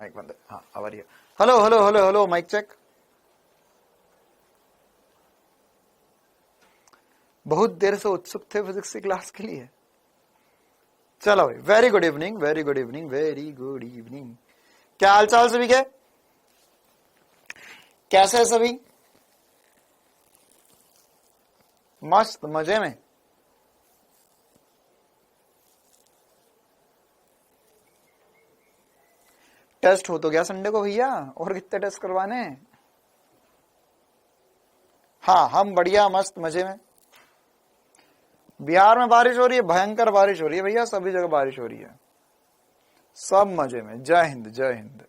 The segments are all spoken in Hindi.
माइक बंद है, हाँ आवाज है। Hello hello hello hello, mic check. बहुत देर से उत्सुक थे फिजिक्स की क्लास के लिए। चलो भाई, very good evening, very good evening, very good evening. क्या हाल चाल सभी के, कैसे है सभी? मस्त मजे में। टेस्ट हो तो गया संडे को भैया, और कितने टेस्ट करवाने हैं? हाँ हम बढ़िया मस्त मजे में। बिहार में बारिश हो रही है, भयंकर बारिश हो रही है भैया, सभी जगह बारिश हो रही है, सब मजे में। जय हिंद जय हिंद।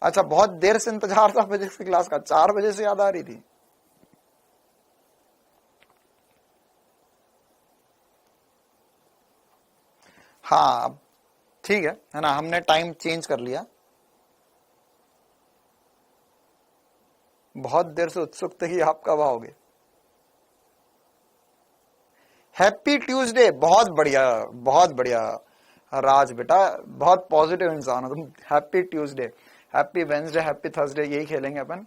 अच्छा, बहुत देर से इंतजार था फिजिक्स की क्लास का, 4 बजे से याद आ रही थी। हाँ अब ठीक है ना, हमने टाइम चेंज कर लिया। बहुत देर से उत्सुक थे कि आप कब आओगे। हैप्पी ट्यूसडे, बहुत बढ़िया बहुत बढ़िया। राज बेटा बहुत पॉजिटिव इंसान हो तुम। Happy Tuesday, happy Wednesday, happy Thursday, यही खेलेंगे अपन।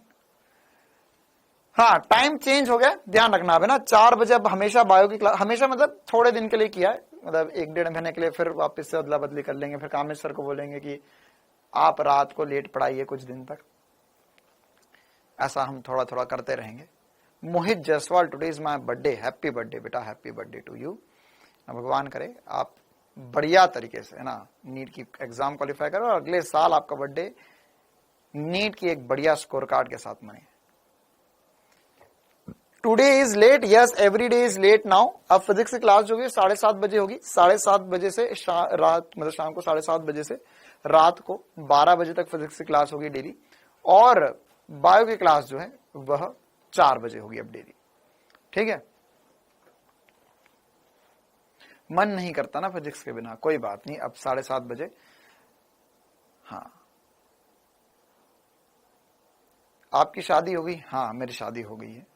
हाँ टाइम चेंज हो गया, ध्यान रखना है ना। 4 बजे अब हमेशा बायो की क्लास, हमेशा मतलब थोड़े दिन के लिए किया है, मतलब 1-1.5 महीने के लिए, फिर वापस से अदला बदली कर लेंगे। फिर कामेश सर को बोलेंगे कि आप रात को लेट पढ़ाइए कुछ दिन तक, ऐसा हम थोड़ा थोड़ा करते रहेंगे। Mohit Jaiswal, today is my birthday, happy birthday बेटा, हैप्पी बर्थडे टू यू। भगवान करे आप बढ़िया तरीके से है ना नीट की एग्जाम क्वालिफाई करो, और अगले साल आपका बर्थडे नीट की एक बढ़िया स्कोर कार्ड के साथ मने। Today is late, yes every day is late now. अब फिजिक्स की क्लास जो होगी 7:30 बजे होगी, 7:30 बजे से रात, मतलब शाम को 7:30 बजे से रात को 12 बजे तक फिजिक्स की क्लास होगी डेली। और बायो की क्लास जो है वह 4 बजे होगी अब डेली, ठीक है। मन नहीं करता ना फिजिक्स के बिना, कोई बात नहीं, अब 7:30 बजे। हाँ आपकी शादी हो गई? हाँ मेरी शादी हो गई है।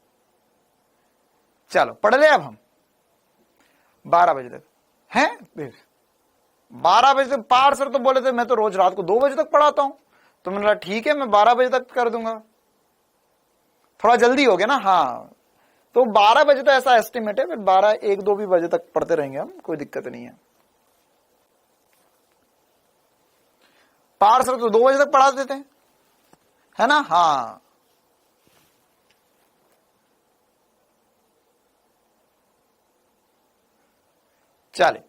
चलो पढ़ ले अब हम 12 बजे तक हैं। 12 बजे तक पार सर तो बोले थे, मैं तो रोज रात को 2 बजे तक पढ़ाता हूं, तो मैंने कहा ठीक है मैं 12 बजे तक कर दूंगा। थोड़ा जल्दी हो गया ना, हाँ तो 12 बजे तो ऐसा एस्टिमेट है, फिर 12-1-2 भी बजे तक पढ़ते रहेंगे हम, कोई दिक्कत नहीं है। पार सर तो 2 बजे तक पढ़ा देते हैं, है ना। हाँ चले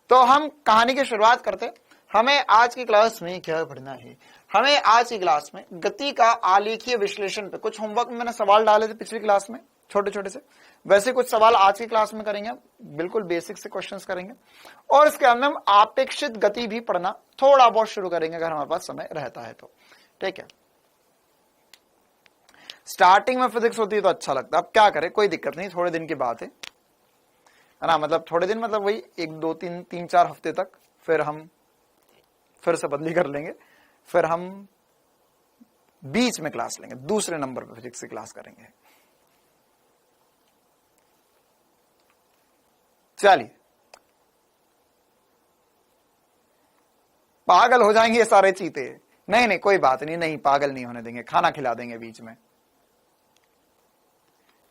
तो हम कहानी की शुरुआत करते। हमें आज की क्लास में क्या पढ़ना है? हमें आज की क्लास में गति का आलेखीय विश्लेषण पे कुछ होमवर्क में मैंने सवाल डाले थे पिछली क्लास में, छोटे छोटे से, वैसे कुछ सवाल आज की क्लास में करेंगे। बिल्कुल बेसिक से क्वेश्चंस करेंगे, और इसके अंदर हम आपेक्षित गति भी पढ़ना थोड़ा बहुत शुरू करेंगे अगर हमारे पास समय रहता है तो, ठीक है। स्टार्टिंग में फिजिक्स होती है तो अच्छा लगता है, अब क्या करें, कोई दिक्कत नहीं, थोड़े दिन की बात है ना, मतलब थोड़े दिन मतलब वही 1-2-3-4 हफ्ते तक, फिर हम फिर से बदली कर लेंगे, फिर हम बीच में क्लास लेंगे, दूसरे नंबर पर फिजिक्स की क्लास करेंगे। चलिए, पागल हो जाएंगे ये सारे चीते। नहीं नहीं कोई बात नहीं, नहीं पागल नहीं होने देंगे, खाना खिला देंगे बीच में।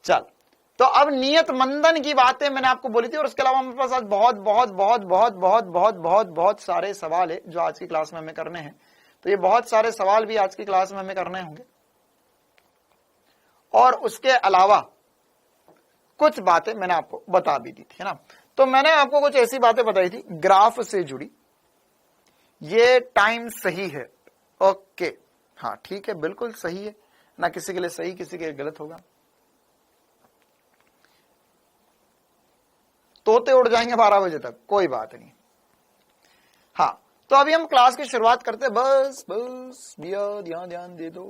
चल तो अब नियत मंदन की बातें मैंने आपको बोली थी, और उसके अलावा मेरे पास आज बहुत बहुत बहुत बहुत बहुत बहुत बहुत बहुत सारे सवाल है जो आज की क्लास में हमें करने हैं। तो ये बहुत सारे सवाल भी आज की क्लास में हमें करने होंगे, और उसके अलावा कुछ बातें मैंने आपको बता भी दी थी, है ना। तो मैंने आपको कुछ ऐसी बातें बताई थी ग्राफ से जुड़ी, ये टाइम सही है, ओके, हाँ ठीक है बिल्कुल सही है ना, किसी के लिए सही किसी के लिए गलत होगा। तोते उड़ जाएंगे 12 बजे तक, कोई बात नहीं। हाँ तो अभी हम क्लास की शुरुआत करते हैं, बस बस भैया ध्यान ध्यान दे दो।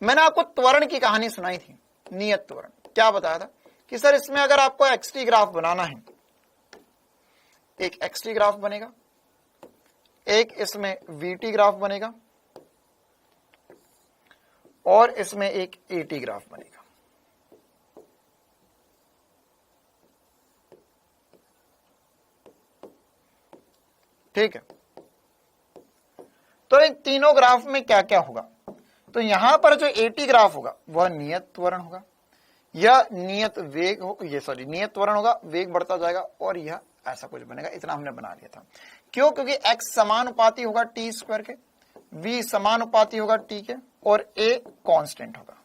मैंने आपको त्वरण की कहानी सुनाई थी, नियत त्वरण। क्या बताया था कि सर इसमें अगर आपको एक्सटी ग्राफ बनाना है, एक एक्सटी ग्राफ बनेगा, एक इसमें वीटी ग्राफ बनेगा, और इसमें एक एटी ग्राफ बनेगा। ठीक है। तो इन तीनों ग्राफ में क्या क्या होगा, तो यहां पर जो 80 ग्राफ होगा वह नियत त्वरण होगा, यह नियत वेग हो, ये सॉरी नियत त्वरण होगा, वेग बढ़ता जाएगा और यह ऐसा कुछ बनेगा। इतना हमने बना लिया था। क्यों? क्योंकि x समानुपाती होगा टी स्क्वायर के, v समानुपाती होगा t के और a कांस्टेंट होगा।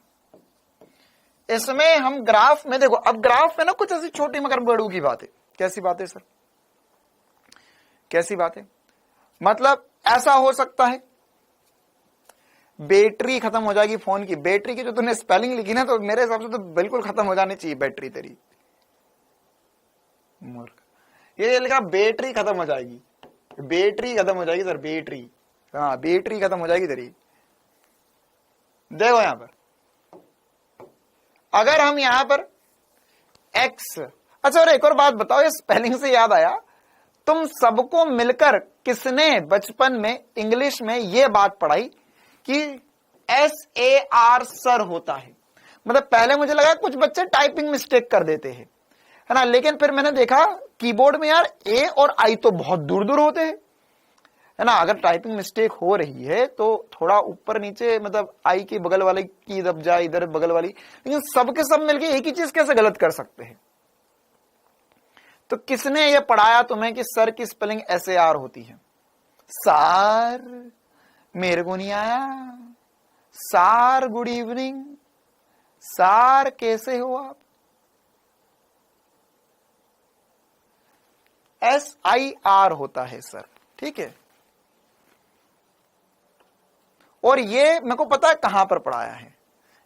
इसमें हम ग्राफ में देखो, अब ग्राफ में ना कुछ ऐसी छोटी मगर बड़ू की बात है। कैसी बात है सर? कैसी बात है? मतलब ऐसा हो सकता है बैटरी खत्म हो जाएगी फोन की, बैटरी की जो तूने स्पेलिंग लिखी ना, तो मेरे हिसाब से तो बिल्कुल खत्म हो जानी चाहिए बैटरी तेरी। मूर्ख, ये लिखा बैटरी खत्म हो जाएगी, बैटरी खत्म हो जाएगी सर, बैटरी, हाँ बैटरी खत्म हो जाएगी तेरी। देखो यहां पर अगर हम यहां पर x, अच्छा और एक और बात बताओ, ये स्पेलिंग से याद आया, तुम सबको मिलकर किसने बचपन में इंग्लिश में ये बात पढ़ाई कि SAR सर होता है? मतलब पहले मुझे लगा कुछ बच्चे टाइपिंग मिस्टेक कर देते हैं, है ना, लेकिन फिर मैंने देखा कीबोर्ड में यार A और I तो बहुत दूर दूर होते हैं, है ना। अगर टाइपिंग मिस्टेक हो रही है तो थोड़ा ऊपर नीचे, मतलब आई की बगल वाली की दब जाए, इधर बगल वाली, लेकिन सबके सब मिलके एक ही चीज कैसे गलत कर सकते हैं? तो किसने ये पढ़ाया तुम्हें कि सर की स्पेलिंग SAR होती है? सार, मेरे को नहीं आया। सार गुड इवनिंग, सार कैसे हो आप? SIR होता है सर, ठीक है। और ये मेरे को पता है कहां पर पढ़ाया है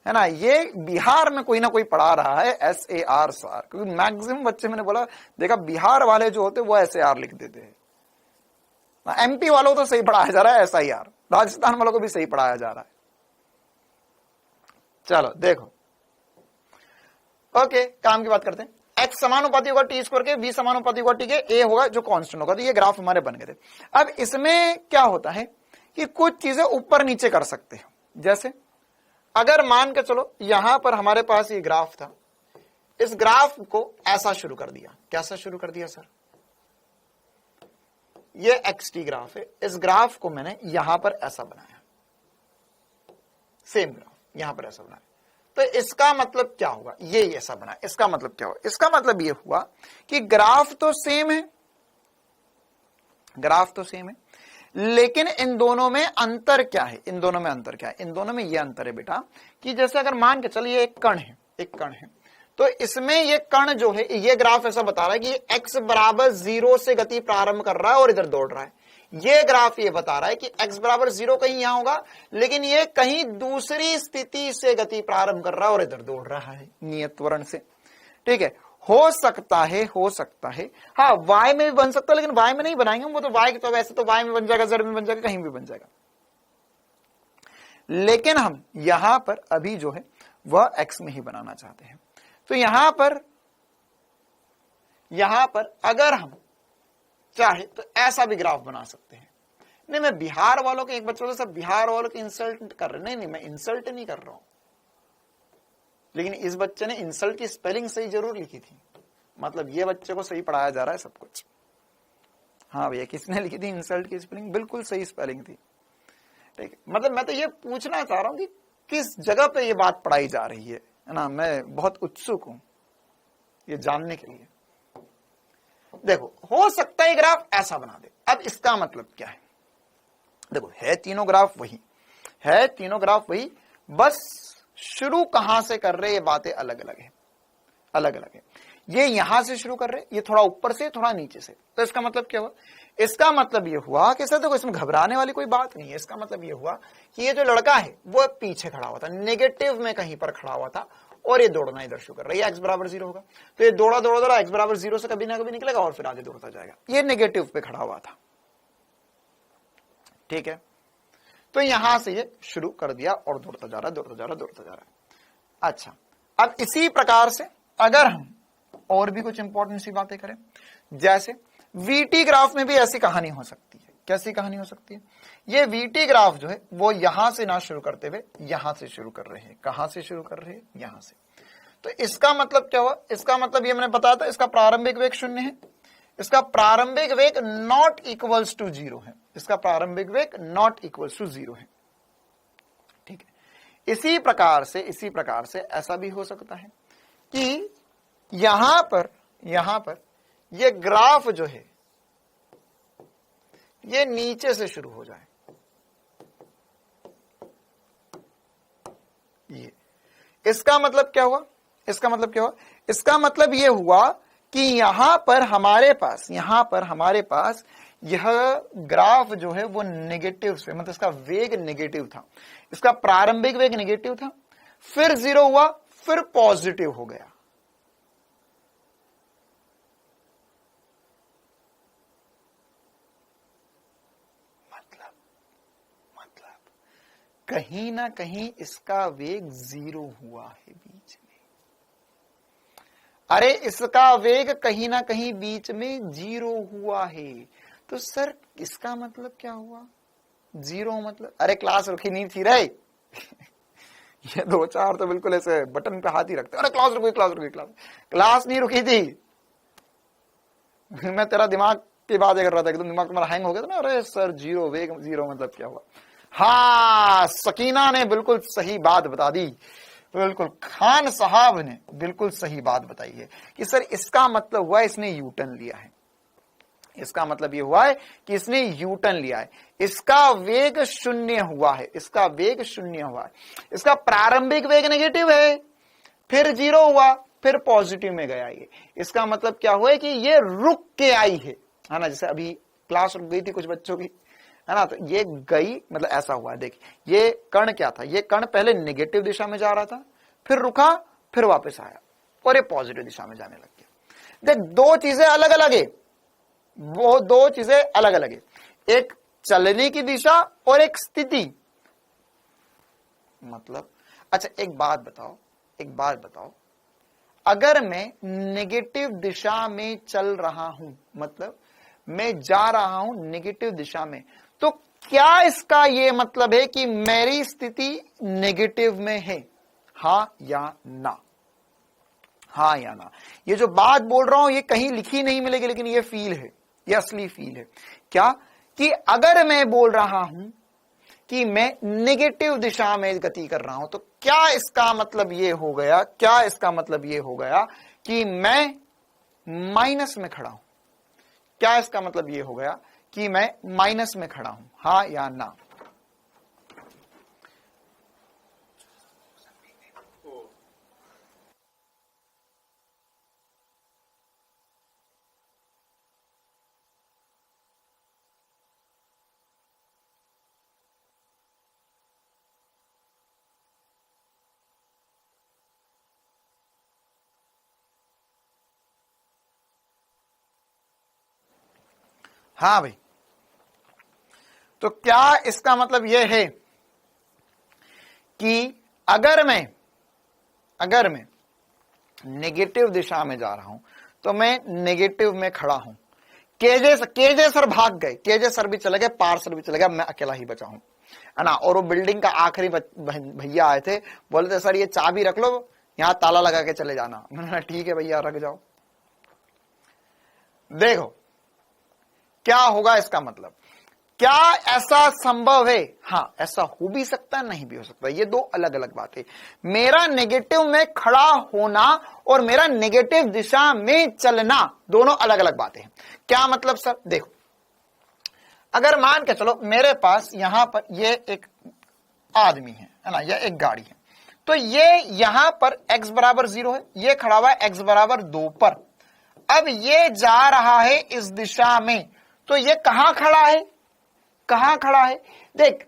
ना, ये बिहार में कोई ना कोई पढ़ा रहा है SAR सार, क्योंकि मैक्सिमम बच्चे, मैंने बोला देखा, बिहार वाले जो होते वो SAR लिख देते हैं। MP वालों को तो सही पढ़ाया जा रहा है SIR, राजस्थान वालों को भी सही पढ़ाया जा रहा है। चलो देखो, ओके, काम की बात करते हैं। x समानुपाती होगा टी स्क्वायर के, v समानुपाती होगा टी के, a होगा जो कांस्टेंट होगा। तो ये ग्राफ हमारे बन गए थे। अब इसमें क्या होता है कि कुछ चीजें ऊपर नीचे कर सकते हैं। जैसे अगर मान के चलो यहां पर हमारे पास ये ग्राफ था, इस ग्राफ को ऐसा शुरू कर दिया। कैसा शुरू कर दिया सर? ये XT ग्राफ है, इस ग्राफ को मैंने यहां पर ऐसा बनाया, सेम ग्राफ यहां पर ऐसा बनाया। तो इसका मतलब क्या होगा? ये ऐसा बना, इसका मतलब क्या हुआ? इसका मतलब ये हुआ कि ग्राफ तो सेम है, ग्राफ तो सेम है, लेकिन इन दोनों में अंतर क्या है? इन दोनों में अंतर क्या है? इन दोनों में ये अंतर है बेटा कि जैसे अगर मान के चलिए एक कण है, एक कण है, तो इसमें ये कण जो है, ये ग्राफ ऐसा बता रहा है कि x बराबर 0 से गति प्रारंभ कर रहा है और इधर दौड़ रहा है। ये ग्राफ ये बता रहा है कि x बराबर 0 कहीं यहां होगा, लेकिन ये कहीं दूसरी स्थिति से गति प्रारंभ कर रहा है और इधर दौड़ रहा है नियत त्वरण से, ठीक है। हो सकता है हाँ y में भी बन सकता है, लेकिन y में नहीं बनाएंगे वो तो y तो वैसे तो y में बन जाएगा, z में बन जाएगा, कहीं भी बन जाएगा। लेकिन हम यहां पर अभी जो है वह x में ही बनाना चाहते हैं। तो यहां पर अगर हम चाहे तो ऐसा भी ग्राफ बना सकते हैं। नहीं, मैं बिहार वालों के एक बच्चों से सब बिहार वालों के इंसल्ट कर रहे, नहीं मैं इंसल्ट नहीं कर रहा हूं, लेकिन इस बच्चे ने इंसल्ट की स्पेलिंग सही जरूर लिखी थी, मतलब ये बच्चे को सही पढ़ाया जा रहा है सब कुछ। हाँ भैया, किसने लिखी थी इंसल्ट की स्पेलिंग? बिल्कुल सही स्पेलिंग थी, ठीक है। मतलब मैं तो ये पूछना चाह रहा हूं कि किस जगह पे ये बात पढ़ाई जा रही है ना, मैं बहुत उत्सुक हूं ये जानने के लिए। देखो, हो सकता है ग्राफ ऐसा बना दे। अब इसका मतलब क्या है? देखो, है तीनों ग्राफ वही, है तीनों ग्राफ वही, बस शुरू कहां से कर रहे, ये बातें अलग अलग है, अलग अलग है। ये यहां से शुरू कर रहे, ये थोड़ा ऊपर से, थोड़ा नीचे से। तो इसका मतलब क्या हुआ? इसका मतलब ये हुआ कि सर देखो, इसमें घबराने वाली कोई बात नहीं है। इसका मतलब ये हुआ कि ये जो लड़का है वो पीछे खड़ा हुआ था, नेगेटिव में कहीं पर खड़ा हुआ था, और ये दौड़ना इधर शुरू कर रहा है। x बराबर 0 होगा, तो ये दौड़ा दौड़ा दौड़ा x बराबर 0 से कभी ना कभी निकलेगा और फिर आगे दौड़ता जाएगा। ये नेगेटिव पे खड़ा हुआ था, ठीक है। तो यहां से ये शुरू कर दिया और दौड़ता जा रहा है, दौड़ता जा रहा है, दौड़ता जा रहा है। अच्छा, अब इसी प्रकार से अगर हम और भी कुछ इंपॉर्टेंट सी बातें करें, जैसे VT ग्राफ में भी ऐसी कहानी हो सकती है। कैसी कहानी हो सकती है? ये VT ग्राफ जो है वो यहां से ना शुरू करते हुए यहां से शुरू कर रहे हैं। कहां से शुरू कर रहे हैं? यहां से। तो इसका मतलब क्या हुआ? इसका मतलब ये मैंने बताया था, इसका प्रारंभिक वेग 0 है, इसका प्रारंभिक वेग नॉट इक्वल्स टू 0 है, इसका प्रारंभिक वेग नॉट इक्वल्स टू 0 है। ठीक है, इसी प्रकार से ऐसा भी हो सकता है कि यहां पर ये ग्राफ जो है ये नीचे से शुरू हो जाए, ये इसका मतलब क्या हुआ, इसका मतलब ये हुआ कि यहां पर हमारे पास यह ग्राफ जो है वो नेगेटिव से, मतलब इसका वेग नेगेटिव था, इसका प्रारंभिक वेग नेगेटिव था, फिर 0 हुआ, फिर पॉजिटिव हो गया। मतलब कहीं ना कहीं इसका वेग 0 हुआ है बीच में। अरे इसका वेग कहीं ना कहीं बीच में 0 हुआ है, तो सर इसका मतलब क्या हुआ? 0 मतलब, अरे क्लास रुकी नहीं थी रे ये 2-4 तो बिल्कुल ऐसे बटन पे हाथ ही रखते, अरे क्लास रुकी, क्लास नहीं रुकी थी मैं तेरा दिमाग की बात कर रहा था, एकदम दिमाग तुम्हारा हैंग हो गया था ना, अरे सर 0 वेग 0 मतलब क्या हुआ? हाँ, सकीना ने बिल्कुल सही बात बता दी, बिल्कुल खान साहब ने बिल्कुल सही बात बताई है कि सर इसका मतलब हुआ इसने यू टर्न लिया है, इसका मतलब ये हुआ है कि इसने यू टर्न लिया है, इसका वेग 0 हुआ है, इसका वेग 0 हुआ है, इसका प्रारंभिक वेग नेगेटिव है, फिर 0 हुआ, फिर पॉजिटिव में गया ये, इसका मतलब क्या हुआ है कि ये रुक के आई है ना, जैसे अभी क्लास रुक गई थी कुछ बच्चों की, है ना, तो ये गई, मतलब ऐसा हुआ है। देखिए ये कण क्या था, ये कण पहले नेगेटिव दिशा में जा रहा था, फिर रुका, फिर वापस आया और ये पॉजिटिव दिशा में जाने लग गया। देख दो चीजें अलग अलग है, वो दो चीजें अलग अलग है, एक चलने की दिशा और एक स्थिति। मतलब अच्छा एक बात बताओ, अगर मैं नेगेटिव दिशा में चल रहा हूं, मतलब मैं जा रहा हूं नेगेटिव दिशा में, तो क्या इसका ये मतलब है कि मेरी स्थिति नेगेटिव में है? हां या ना? हाँ या ना? ये जो बात बोल रहा हूं ये कहीं लिखी नहीं मिलेगी, लेकिन ये फील है, ये असली फील है। क्या कि अगर मैं बोल रहा हूं कि मैं नेगेटिव दिशा में गति कर रहा हूं, तो क्या इसका मतलब ये हो गया, कि मैं माइनस में खड़ा हूं? क्या इसका मतलब ये हो गया कि मैं माइनस में खड़ा हूं? हाँ या ना? हाँ भाई, तो क्या इसका मतलब यह है कि अगर मैं नेगेटिव दिशा में जा रहा हूं तो मैं नेगेटिव में खड़ा हूं, केजे सर भाग गए, केजे सर भी चले गए, पार सर भी चले गए, मैं अकेला ही बचा हूं, है ना। और वो बिल्डिंग का आखिरी भैया आए थे, बोलते सर ये चाबी रख लो, यहां ताला लगा के चले जाना। मैंने ठीक है भैया रख जाओ। देखो क्या होगा, इसका मतलब क्या ऐसा संभव है? हाँ ऐसा हो भी सकता है, नहीं भी हो सकता, ये दो अलग अलग बातें। मेरा नेगेटिव में खड़ा होना और मेरा नेगेटिव दिशा में चलना दोनों अलग अलग बातें हैं। क्या मतलब सर? देखो अगर मान के चलो मेरे पास यहां पर ये एक आदमी है ना, या एक गाड़ी है, तो ये यहां पर x बराबर 0 है, ये खड़ा हुआ है x बराबर 2 पर। अब ये जा रहा है इस दिशा में, तो ये कहां खड़ा है? देख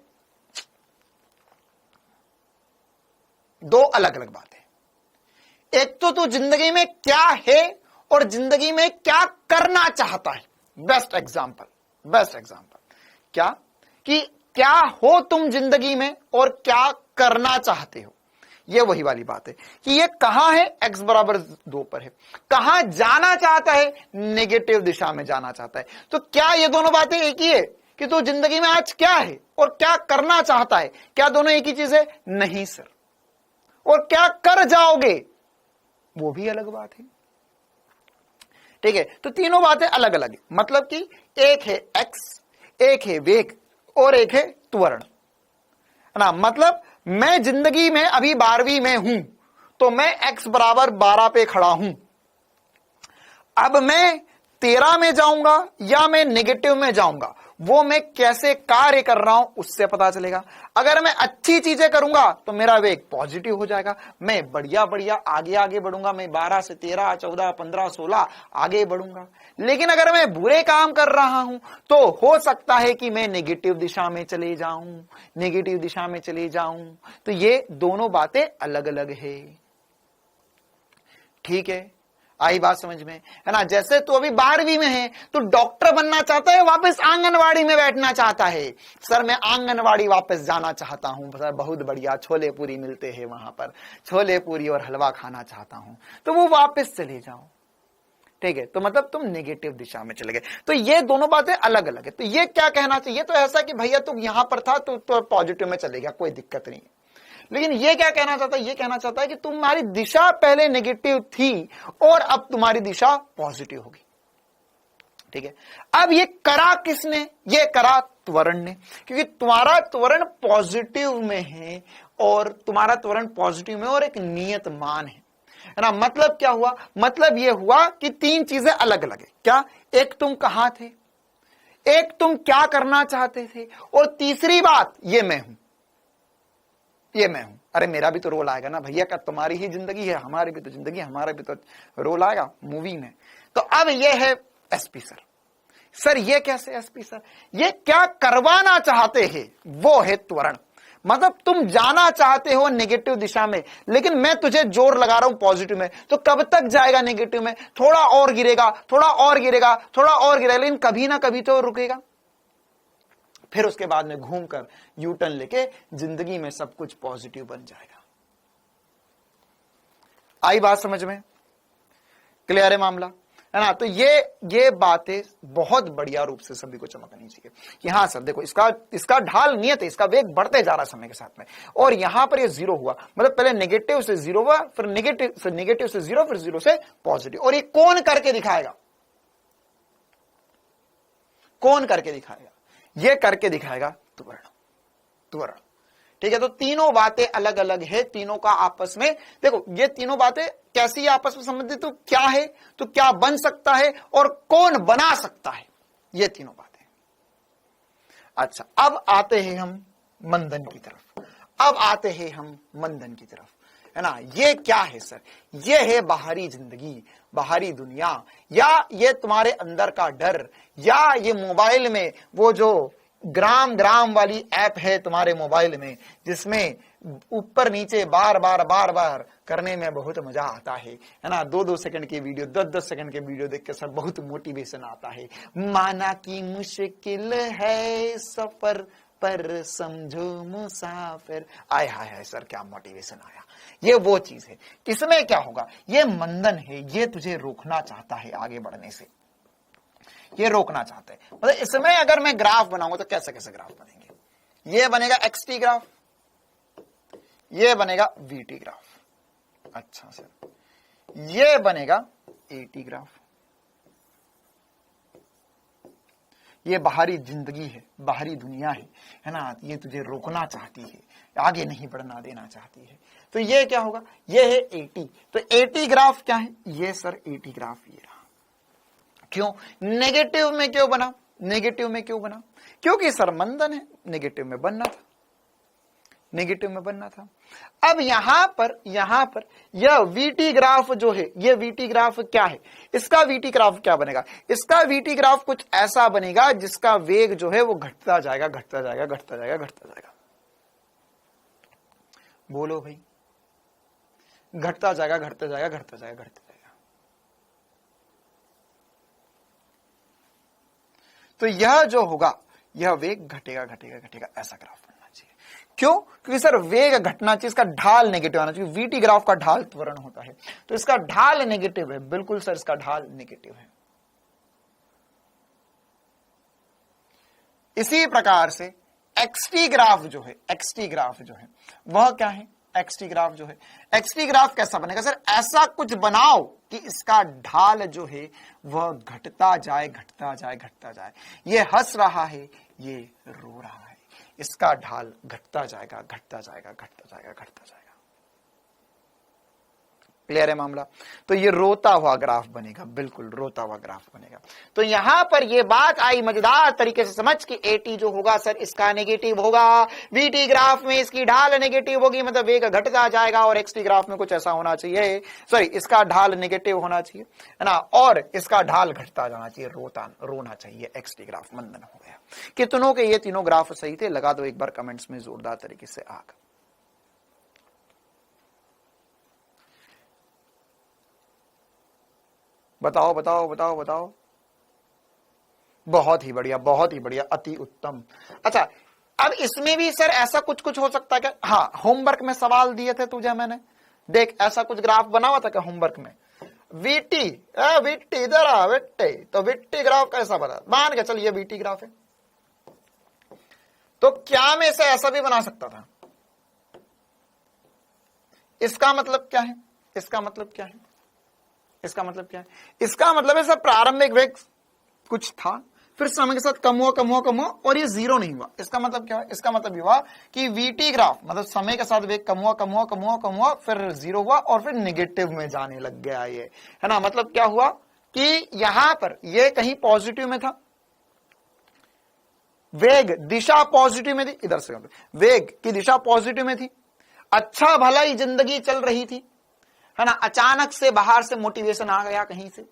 दो अलग अलग बातें। एक तो तू जिंदगी में क्या है और जिंदगी में क्या करना चाहता है। बेस्ट एग्जांपल क्या कि क्या हो तुम जिंदगी में और क्या करना चाहते हो, ये वही वाली बात है कि ये कहां है, x बराबर 2 पर है, कहां जाना चाहता है, नेगेटिव दिशा में जाना चाहता है। तो क्या ये दोनों बातें एक ही है कि तू जिंदगी में आज क्या है और क्या करना चाहता है? क्या दोनों एक ही चीज है? नहीं सर। और क्या कर जाओगे वो भी अलग बात है। ठीक है, तो तीनों बातें अलग अलग है, मतलब कि एक है एक्स, एक है वेग और एक है त्वरण, है ना। मतलब मैं जिंदगी में अभी 12वीं में हूं तो मैं x बराबर 12 पे खड़ा हूं। अब मैं 13 में जाऊंगा या मैं नेगेटिव में जाऊंगा, वो मैं कैसे कार्य कर रहा हूं उससे पता चलेगा। अगर मैं अच्छी चीजें करूंगा तो मेरा वेग पॉजिटिव हो जाएगा, मैं बढ़िया बढ़िया आगे आगे बढ़ूंगा, मैं 12 से 13, 14, 15, 16 आगे बढ़ूंगा। लेकिन अगर मैं बुरे काम कर रहा हूं तो हो सकता है कि मैं नेगेटिव दिशा में चले जाऊं, नेगेटिव दिशा में चले जाऊं। तो ये दोनों बातें अलग अलग है, ठीक है, आई बात समझ में, है ना। जैसे तू अभी 12वीं में है, तो डॉक्टर बनना चाहता है, वापस आंगनवाड़ी में बैठना चाहता है। सर मैं आंगनवाड़ी वापस जाना चाहता हूं, सर बहुत बढ़िया छोले पूरी मिलते हैं वहां पर, छोले पूरी और हलवा खाना चाहता हूं, तो वो वापस चले जाओ, ठीक है। तो मतलब तुम नेगेटिव दिशा में चले गए। तो ये दोनों बातें अलग अलग है। तो ये क्या कहना चाहिए, तो ऐसा कि भैया तुम यहां पर था तो पॉजिटिव में चले गया, कोई दिक्कत नहीं है। लेकिन ये क्या कहना चाहता है, ये कहना चाहता है कि तुम्हारी दिशा पहले नेगेटिव थी और अब तुम्हारी दिशा पॉजिटिव होगी, ठीक है। अब ये करा किसने, ये करा त्वरण ने, क्योंकि तुम्हारा त्वरण पॉजिटिव में है और तुम्हारा त्वरण पॉजिटिव में और एक नियत मान है ना। मतलब क्या हुआ, मतलब ये हुआ कि तीन चीजें अलग अलग है। क्या, एक तुम कहां थे, एक तुम क्या करना चाहते थे, और तीसरी बात ये मैं हूं, ये मैं हूं। अरे मेरा भी तो रोल आएगा ना भैया, क्या तुम्हारी ही जिंदगी है, हमारी भी तो जिंदगी, हमारा भी तो रोल आएगा मूवी में। तो अब ये है एसपी सर। सर ये कैसे एसपी सर, ये क्या करवाना चाहते हैं वो है त्वरण। मतलब तुम जाना चाहते हो नेगेटिव दिशा में, लेकिन मैं तुझे जोर लगा रहा हूं पॉजिटिव में, तो कब तक जाएगा नेगेटिव में, थोड़ा और गिरेगा, थोड़ा और गिरेगा, थोड़ा और गिरेगा, लेकिन कभी ना कभी तो रुकेगा। फिर उसके बाद में घूमकर यू टर्न लेके जिंदगी में सब कुछ पॉजिटिव बन जाएगा। आई बात समझ में, क्लियर है मामला, है ना। तो ये बातें बहुत बढ़िया रूप से सभी को चमकनी चाहिए कि हाँ सर देखो इसका ढाल नियत है, इसका वेग बढ़ते जा रहा समय के साथ में, और यहां पर ये जीरो हुआ, मतलब पहले नेगेटिव से जीरो हुआ, फिर नेगेटिव से जीरो, फिर जीरो से पॉजिटिव। और ये कौन करके दिखाएगा, कौन करके दिखाएगा, ये करके दिखाएगा त्वरण, ठीक है। तो तीनों बातें अलग अलग है, तीनों का आपस में देखो, ये तीनों बातें कैसी आपस में संबंधित, तो क्या है, तो क्या बन सकता है और कौन बना सकता है, ये तीनों बातें। अच्छा, अब आते हैं हम मंदन की तरफ, अब आते हैं हम मंदन की तरफ, है ना। ये क्या है सर, ये है बाहरी जिंदगी, बाहरी दुनिया, या ये तुम्हारे अंदर का डर, या ये मोबाइल में वो जो ग्राम वाली ऐप है तुम्हारे मोबाइल में, जिसमें ऊपर नीचे बार बार करने में बहुत मजा आता है ना। 2-2 सेकंड के वीडियो, 10-10 सेकंड के वीडियो देख के सर बहुत मोटिवेशन आता है। माना कि मुश्किल है सफर पर समझो मुसाफिर, आय हाय हाय सर क्या मोटिवेशन आया। ये वो चीज है, इसमें क्या होगा, ये मंदन है, ये तुझे रोकना चाहता है आगे बढ़ने से, ये रोकना चाहता है। मतलब इसमें अगर मैं ग्राफ बनाऊंगा तो कैसे कैसे ग्राफ बनेंगे, ये बनेगा एक्सटी ग्राफ, ये बनेगा वीटी ग्राफ, अच्छा सर ये बनेगा एटी ग्राफ। ये बाहरी जिंदगी है, बाहरी दुनिया है ना, ये तुझे रोकना चाहती है, आगे नहीं बढ़ना देना चाहती है। तो ये क्या होगा, ये है 80। तो 80 ग्राफ क्या है, ये सर 80 ग्राफ ये रहा। क्यों नेगेटिव में क्यों बना, नेगेटिव में क्यों बना, क्योंकि सर मंदन है, नेगेटिव में बनना था, नेगेटिव में बनना था। अब यहां पर यह वीटी ग्राफ जो है, ये वीटी ग्राफ क्या है, इसका वीटी ग्राफ क्या बनेगा, इसका वीटी ग्राफ कुछ ऐसा बनेगा जिसका वेग जो है वो घटता जाएगा, घटता जाएगा, घटता जाएगा, घटता जाएगा। बोलो भाई, घटता जाएगा, घटता जाएगा, घटता जाएगा, घटता जाएगा। तो यह जो होगा, यह वेग घटेगा, घटेगा, घटेगा, ऐसा ग्राफ बनना चाहिए। क्यों, क्योंकि सर वेग घटना चाहिए, इसका ढाल नेगेटिव आना चाहिए। वीटी ग्राफ का ढाल त्वरण होता है, तो इसका ढाल नेगेटिव है, बिल्कुल सर इसका ढाल नेगेटिव है। इसी प्रकार से एक्सटी ग्राफ जो है, एक्सटी ग्राफ जो है वह क्या है, एक्सटी ग्राफ जो है, एक्सटी ग्राफ कैसा बनेगा सर? ऐसा कुछ बनाओ कि इसका ढाल जो है वह घटता जाए, घटता जाए, घटता जाए। ये हंस रहा है, ये रो रहा है, इसका ढाल घटता जाएगा, घटता जाएगा, घटता जाएगा, घटता जाएगा। क्लियर है मामला? तो ये रोता हुआ ग्राफ बनेगा, बिल्कुल रोता हुआ ग्राफ बनेगा। तो यहां पर ये बात आई मजेदार तरीके से समझ कि एटी जो होगा सर इसका नेगेटिव होगा, वीटी ग्राफ में इसकी ढाल नेगेटिव होगी, मतलब वेग घटता जाएगा, और एक्सटी ग्राफ में कुछ ऐसा होना चाहिए, सॉरी इसका ढाल नेगेटिव होना चाहिए, है ना, और इसका ढाल घटता जाना चाहिए, रोना चाहिए। एक्सटी ग्राफ मंदन हो गया। कितनों के ये तीनों ग्राफ सही थे? लगा दो एक बार कमेंट्स में जोरदार तरीके से आग। बताओ बताओ बताओ बताओ। बहुत ही बढ़िया, बहुत ही बढ़िया, अति उत्तम। अच्छा, अब इसमें भी सर ऐसा कुछ कुछ हो सकता है क्या? हाँ, होमवर्क में सवाल दिए थे तुझे मैंने, देख ऐसा कुछ ग्राफ बना हुआ था क्या होमवर्क में? वीटी, वीटी इधर आ वीटी, तो वीटी ग्राफ कैसा बना? मान के चल ये वीटी ग्राफ है, तो क्या मैं इसे ऐसा भी बना सकता था? इसका मतलब क्या है? इसका मतलब क्या है? इसका मतलब क्या है? इसका मतलब है सर प्रारंभिक वेग कुछ था, फिर समय के साथ कम हुआ, कम हुआ, कम हुआ, और ये जीरो नहीं हुआ। इसका मतलब क्या हुआ? इसका मतलब ये हुआ कि वीटी ग्राफ मतलब समय के साथ वेग कम हुआ, कम हुआ, कम हुआ, कम हुआ, फिर जीरो हुआ, और फिर निगेटिव में जाने लग गया ये, है ना। मतलब क्या हुआ कि यहां पर ये कहीं पॉजिटिव में था, वेग दिशा पॉजिटिव में थी, इधर से वेग की दिशा पॉजिटिव में थी, अच्छा भला ही जिंदगी चल रही थी, है ना। अचानक से बाहर से मोटिवेशन आ गया कहीं से,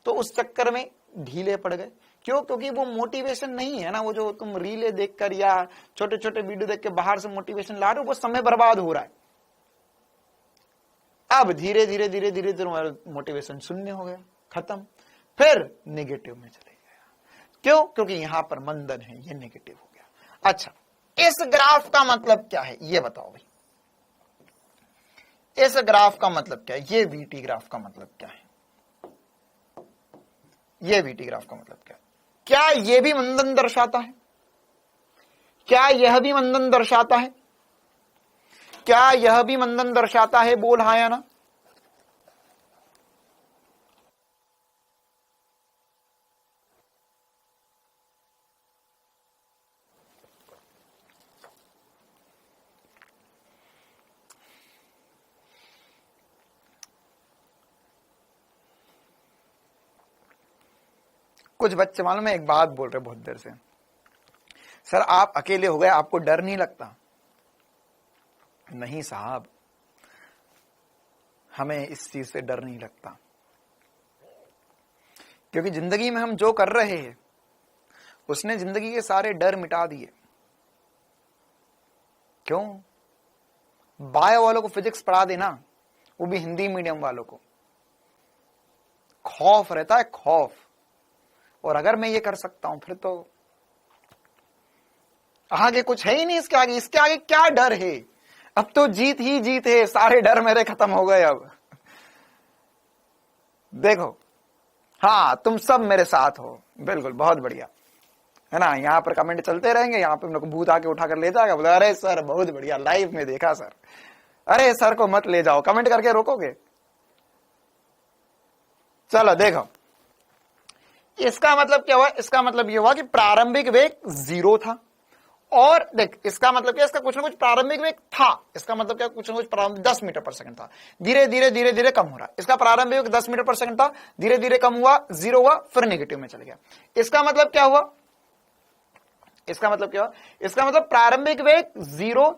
तो उस चक्कर में ढीले पड़ गए। क्यों? क्योंकि वो मोटिवेशन नहीं है ना, वो जो तुम रीले देखकर या छोटे छोटे वीडियो देख के बाहर से मोटिवेशन ला रहे हो, वो समय बर्बाद हो रहा है। अब धीरे धीरे धीरे धीरे धीरे मोटिवेशन शून्य हो गया, खत्म, फिर नेगेटिव में चले गया। क्यों? क्योंकि यहां पर मंदन है, ये नेगेटिव हो गया। अच्छा, इस ग्राफ का मतलब क्या है ये बताओ भाई, इस ग्राफ का मतलब क्या है? ये वीटी ग्राफ का मतलब क्या है? ये वीटी ग्राफ का मतलब क्या है? क्या ये भी मंदन दर्शाता है? क्या यह भी मंदन दर्शाता है? क्या यह भी मंदन दर्शाता है? बोल हाँ या ना। कुछ बच्चे मालूम है एक बात बोल रहे बहुत देर से, सर आप अकेले हो गए, आपको डर नहीं लगता? नहीं साहब, हमें इस चीज से डर नहीं लगता, क्योंकि जिंदगी में हम जो कर रहे हैं उसने जिंदगी के सारे डर मिटा दिए। क्यों? बायो वालों को फिजिक्स पढ़ा देना, वो भी हिंदी मीडियम वालों को, खौफ रहता है, खौफ। और अगर मैं ये कर सकता हूं फिर तो आगे कुछ है ही नहीं, इसके आगे क्या डर है? अब तो जीत ही जीत है, सारे डर मेरे खत्म हो गए। अब देखो, हाँ तुम सब मेरे साथ हो, बिल्कुल, बहुत बढ़िया, है ना। यहाँ पर कमेंट चलते रहेंगे, यहाँ पे लोग भूत आके उठाकर ले जाएगा, बोले अरे सर बहुत बढ़िया, लाइव में देखा सर, अरे सर को मत ले जाओ, कमेंट करके रोकोगे। चलो देखो, इसका मतलब क्या हुआ? इसका मतलब ये हुआ कि प्रारंभिक वेग जीरो था, और देख इसका मतलब क्या, इसका कुछ ना कुछ प्रारंभिक वेग था, इसका मतलब क्या, कुछ ना कुछ प्रारंभिक 10 मीटर पर सेकंड था, धीरे धीरे धीरे धीरे कम हो रहा है। इसका प्रारंभिक वेग 10 मीटर पर सेकंड था, धीरे धीरे कम हुआ, जीरो हुआ, फिर नेगेटिव में चल गया। इसका मतलब क्या हुआ? इसका मतलब क्या हुआ? इसका मतलब प्रारंभिक वेग जीरो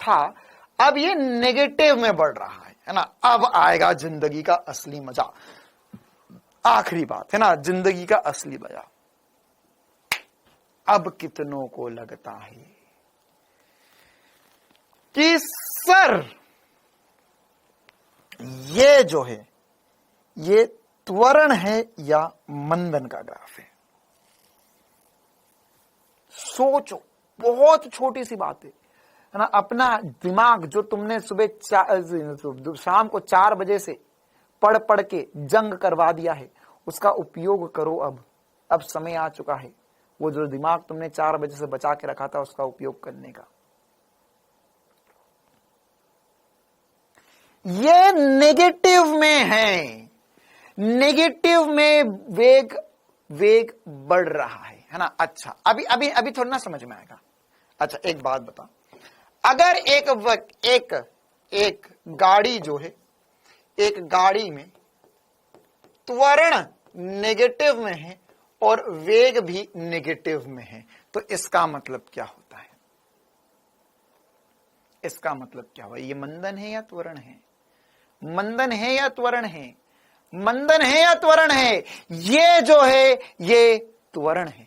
था, अब ये नेगेटिव में बढ़ रहा है ना। अब आएगा जिंदगी का असली मजा, आखिरी बात है ना, जिंदगी का असली मजा। अब कितनों को लगता है कि सर ये जो है ये त्वरण है या मंदन का ग्राफ है? सोचो, बहुत छोटी सी बात है ना। अपना दिमाग जो तुमने सुबह शाम को 4 बजे से पढ़ पढ़ के जंग करवा दिया है, उसका उपयोग करो। अब समय आ चुका है, वो जो दिमाग तुमने 4 बजे से बचा के रखा था उसका उपयोग करने का। ये नेगेटिव में है, नेगेटिव में वेग बढ़ रहा है ना। अच्छा, अभी थोड़ा ना समझ में आएगा। अच्छा, एक बात बता, अगर एक गाड़ी जो है, एक गाड़ी में त्वरण नेगेटिव में है और वेग भी नेगेटिव में है, तो इसका मतलब क्या होता है? इसका मतलब क्या हुआ? ये मंदन है या त्वरण है? मंदन है या त्वरण है? मंदन है या त्वरण है? ये जो है ये त्वरण है।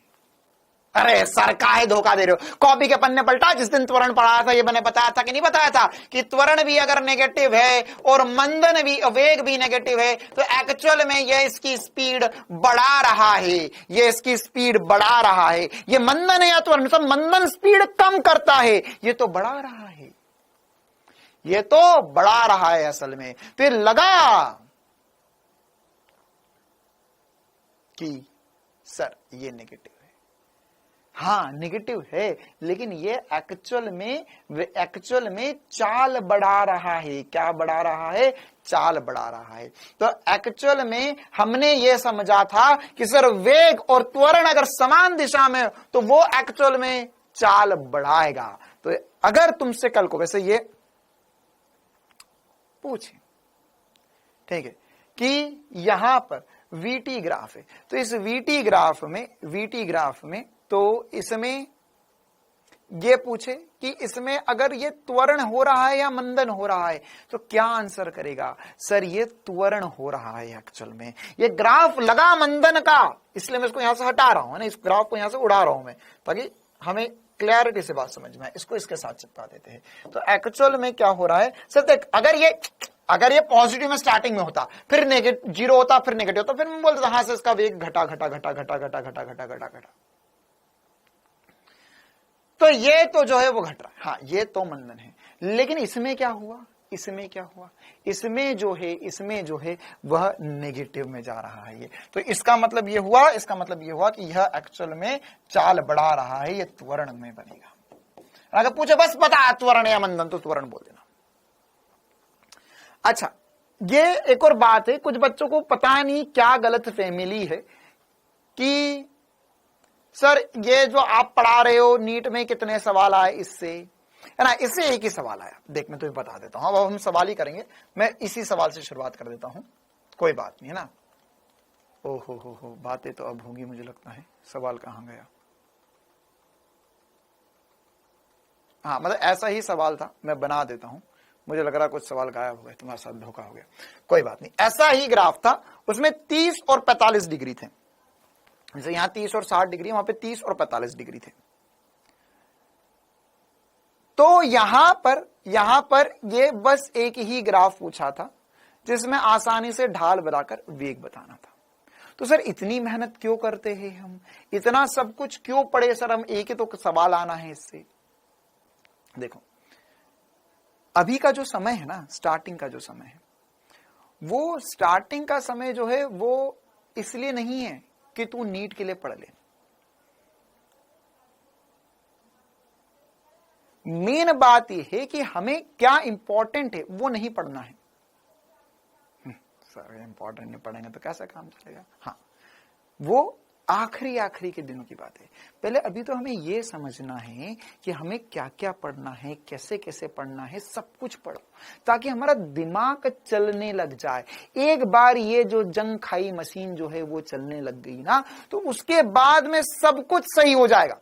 अरे सर, काहे धोखा दे रहे हो? कॉपी के पन्ने पलटा, जिस दिन त्वरण पढ़ाया था ये मैंने बताया था कि नहीं बताया था कि त्वरण भी अगर नेगेटिव है और मंदन भी, वेग भी नेगेटिव है, तो एक्चुअल में ये इसकी स्पीड बढ़ा रहा है, ये इसकी स्पीड बढ़ा रहा है। ये मंदन है या त्वरण? तो मंदन स्पीड कम करता है, ये तो बढ़ा रहा है, ये तो बढ़ा रहा है असल में। फिर लगा कि सर ये नेगेटिव है। हाँ नेगेटिव है, लेकिन ये एक्चुअल में चाल बढ़ा रहा है। क्या बढ़ा रहा है? चाल बढ़ा रहा है। तो एक्चुअल में हमने ये समझा था कि सर वेग और त्वरण अगर समान दिशा में तो वो एक्चुअल में चाल बढ़ाएगा। तो अगर तुमसे कल को वैसे ये पूछे, ठीक है, कि यहां पर वीटी ग्राफ है, तो इस वीटी ग्राफ में तो इसमें ये पूछे कि इसमें अगर ये त्वरण हो रहा है या मंदन हो रहा है, तो क्या आंसर करेगा? सर ये त्वरण हो रहा है एक्चुअल में। ये ग्राफ लगा मंदन का, इसलिए मैं इसको यहां से हटा रहा हूं ना, इस ग्राफ को यहां से उड़ा रहा हूं मैं, ताकि हमें क्लैरिटी से बात समझ में आए। इसको इसके साथ चिपका देते हैं। तो एक्चुअल में क्या हो रहा है? सर देख, अगर ये पॉजिटिव में स्टार्टिंग में होता, फिर नेगेटिव, जीरो होता, फिर नेगेटिव होता, फिर मैं बोलता हाँ से इसका वेग घटा, तो ये तो जो है वो घट रहा है। हाँ ये तो मंदन है, लेकिन इसमें क्या हुआ? इसमें जो है वह नेगेटिव में जा रहा है। ये तो इसका मतलब ये हुआ कि यह एक्चुअल में चाल बढ़ा रहा है, ये त्वरण में बनेगा। अगर पूछे बस बता त्वरण या मंदन, तो त्वरण बोल देना। अच्छा, ये एक और बात है, कुछ बच्चों को पता नहीं क्या गलत फहमी है कि सर ये जो आप पढ़ा रहे हो नीट में कितने सवाल आए इससे, है ना? इससे एक ही सवाल आया। देख मैं तुम्हें बता देता हूं, अब हम सवाल ही करेंगे। मैं इसी सवाल से शुरुआत कर देता हूं, कोई बात नहीं, है ना? ओ हो बातें तो अब होंगी मुझे लगता है। सवाल कहां गया? हाँ मतलब ऐसा ही सवाल था, मैं बना देता हूं। मुझे लग रहा कुछ सवाल गायब हो गए, तुम्हारे साथ धोखा हो गया। कोई बात नहीं, ऐसा ही ग्राफ था, उसमें 30 और 45 डिग्री थे। जैसे यहां 30 और 60 डिग्री, वहां पे 30 और 45 डिग्री थे। तो यहां पर ये बस एक ही ग्राफ पूछा था जिसमें आसानी से ढाल बनाकर वेग बताना था। तो सर इतनी मेहनत क्यों करते हैं हम, इतना सब कुछ क्यों पढ़े सर हम? एक ही तो सवाल आना है इससे। देखो अभी का जो समय है ना, स्टार्टिंग का जो समय है, वो स्टार्टिंग का समय जो है वो इसलिए नहीं है कि तू नीट के लिए पढ़ ले। मेन बात यह है कि हमें क्या इंपॉर्टेंट है वो नहीं पढ़ना है। सर इंपॉर्टेंट नहीं पढ़ेंगे तो कैसा काम चलेगा? हाँ वो आखिरी के दिनों की बात है। पहले अभी तो हमें यह समझना है कि हमें क्या क्या पढ़ना है, कैसे कैसे पढ़ना है, सब कुछ पढ़ो ताकि हमारा दिमाग चलने लग जाए। एक बार ये जो जंग खाई मशीन जो है वो चलने लग गई ना, तो उसके बाद में सब कुछ सही हो जाएगा।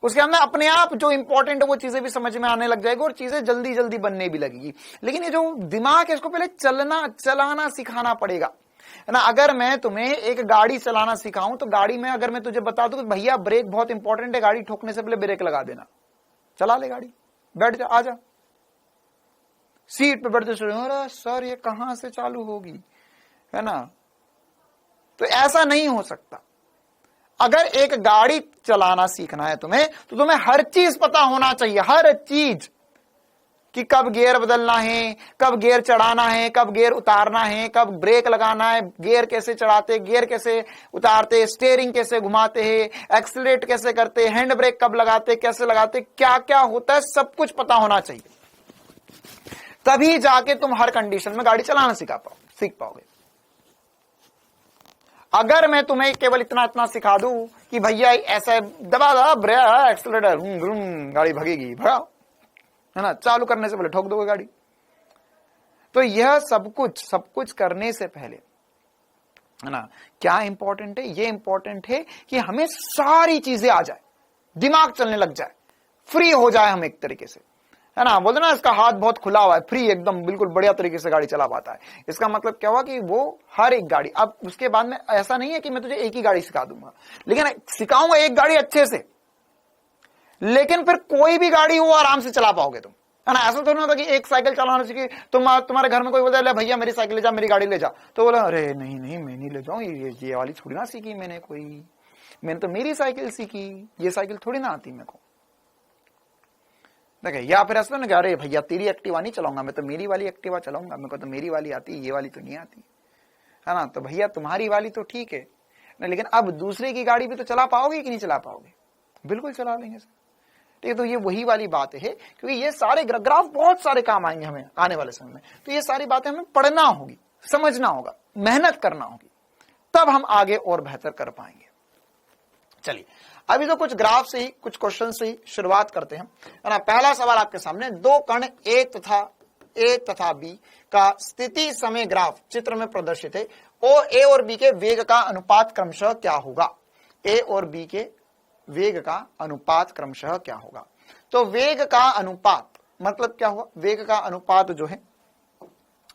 उसके अंदर अपने आप जो इंपॉर्टेंट है वो चीजें भी समझ में आने लग जाएगी और चीजें जल्दी जल्दी बनने भी लगेगी। लेकिन ये जो दिमाग है इसको पहले चलाना सिखाना पड़ेगा, है ना? अगर मैं तुम्हें एक गाड़ी चलाना सिखाऊं तो गाड़ी में अगर मैं तुझे बता दूं कि भैया ब्रेक बहुत इंपॉर्टेंट है, गाड़ी ठोकने से पहले ब्रेक लगा देना, चला ले गाड़ी, बैठ जा, आजा सीट पे बैठते अरे सर ये कहां से चालू होगी, है ना? तो ऐसा नहीं हो सकता। अगर एक गाड़ी चलाना सीखना है तुम्हें तो तुम्हें हर चीज पता होना चाहिए, हर चीज, कि कब गियर बदलना है, कब गियर चढ़ाना है, कब गियर उतारना है, कब ब्रेक लगाना है, गियर कैसे चढ़ाते, गियर कैसे उतारते, स्टीयरिंग कैसे घुमाते हैं, एक्सीलरेट कैसे करते, हैंड ब्रेक कब लगाते, कैसे लगाते, क्या क्या होता है, सब कुछ पता होना चाहिए। तभी जाके तुम हर कंडीशन में गाड़ी चलाना सीख पाओगे। अगर मैं तुम्हें केवल इतना सिखा दूं कि भैया ऐसा दबा ब्रेक एक्सीलरेटर गाड़ी भगेगी, भगाओ, है ना, चालू करने से पहले ठोक दोगे गाड़ी। तो यह सब कुछ करने से पहले, है ना, क्या इंपॉर्टेंट है? ये इंपॉर्टेंट है कि हमें सारी चीजें आ जाए, दिमाग चलने लग जाए, फ्री हो जाए हम एक तरीके से, है ना। बोलते ना इसका हाथ बहुत खुला हुआ है, फ्री एकदम बिल्कुल बढ़िया तरीके से गाड़ी चला पाता है। इसका मतलब क्या हुआ कि वो हर एक गाड़ी, अब उसके बाद में ऐसा नहीं है कि मैं तुझे एक ही गाड़ी सिखा दूंगा, लेकिन सिखाऊंगा एक गाड़ी अच्छे से, लेकिन फिर कोई भी गाड़ी वो आराम से चला पाओगे तुम, है ना। ऐसा थोड़ी ना होता कि एक साइकिल चलाना सीखी, तुम्हारे घर में कोई बोलता है भैया मेरी साइकिल ले जा, मेरी गाड़ी ले जा, तो बोला अरे नहीं मैं नहीं ले जाऊं, ये वाली थोड़ी ना सीखी मैंने तो मेरी साइकिल सीखी, ये साइकिल थोड़ी ना आती मेरे को, देखे। या फिर ऐसा ना, अरे भैया तेरी एक्टिवा नहीं चलाऊंगा, मैं तो मेरी वाली एक्टिवा चलाऊंगा, मेरे को तो मेरी वाली आती, ये वाली तो नहीं आती, है ना। तो भैया तुम्हारी वाली तो ठीक है ना, लेकिन अब दूसरे की गाड़ी भी तो चला पाओगे कि नहीं चला पाओगे? बिल्कुल चला लेंगे सर, ठीक है। तो ये वही वाली बात है, क्योंकि ये सारे ग्राफ बहुत सारे काम आएंगे हमें आने वाले समय में। तो ये सारी बातें हमें पढ़ना होगी, समझना होगा, मेहनत करना होगी, तब हम आगे और बेहतर कर पाएंगे। चलिए अभी तो कुछ ग्राफ से ही, कुछ क्वेश्चन से ही शुरुआत करते हैं, है ना। पहला सवाल आपके सामने, दो कण ए तथा बी का स्थिति समय ग्राफ चित्र में प्रदर्शित है। ए और बी के वेग का अनुपात क्रमशः क्या होगा? ए और बी के वेग का अनुपात क्रमशः क्या होगा? तो वेग का अनुपात मतलब क्या हुआ? वेग का अनुपात जो है,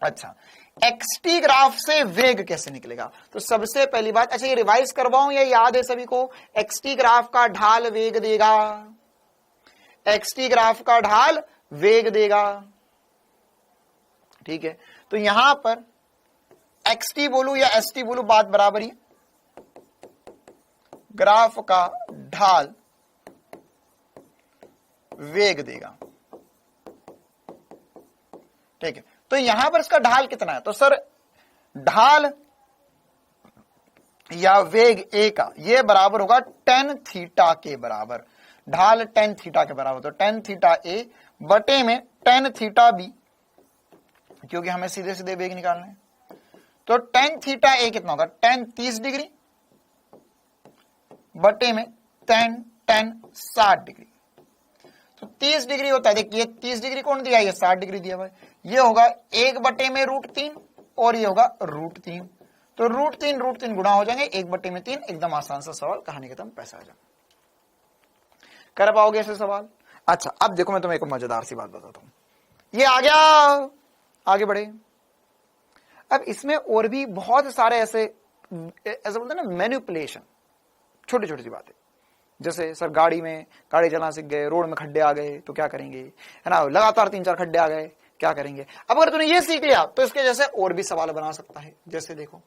अच्छा, एक्सटी ग्राफ से वेग कैसे निकलेगा? तो सबसे पहली बात, अच्छा ये रिवाइज करवाऊं या याद है सभी को? एक्सटी ग्राफ का ढाल वेग देगा, एक्सटी ग्राफ का ढाल वेग देगा, ठीक है। तो यहां पर एक्सटी बोलू या एसटी बोलू, बात बराबर ही, ग्राफ का ढाल वेग देगा, ठीक है। तो यहां पर इसका ढाल कितना है? तो सर ढाल या वेग ए का ये बराबर होगा tan थीटा के बराबर, ढाल tan थीटा के बराबर। तो tan थीटा ए बटे में tan थीटा बी, क्योंकि हमें सीधे सीधे वेग निकालना है। तो tan थीटा ए कितना होगा? tan 30 डिग्री बटे में tan 60 डिग्री। तो 30 डिग्री होता है, देखिए 30 डिग्री कौन दिया? ये 60 डिग्री दिया हुआ है। ये होगा 1 बटे में √3 और ये होगा √3। तो √3 गुणा हो जाएंगे, 1 बटे में 3। एकदम आसान सा सवाल, कहानी खत्म, पैसा आ जाए। कर पाओगे ऐसे सवाल? अच्छा अब देखो मैं तुम्हें एक मजेदार सी बात बताता हूं, ये आ गया, आगे बढ़े। अब इसमें और भी बहुत सारे ऐसे बोलते हैं ना मैनिपुलेशन, छोटी छोटी सी बातें, जैसे सर गाड़ी चलाना सीख गए, रोड में खड्डे आ गए तो क्या करेंगे, है ना, लगातार 3-4 खड्डे आ गए क्या करेंगे। अब अगर तूने ये सीख लिया तो इसके जैसे और भी सवाल बना सकता है। जैसे देखो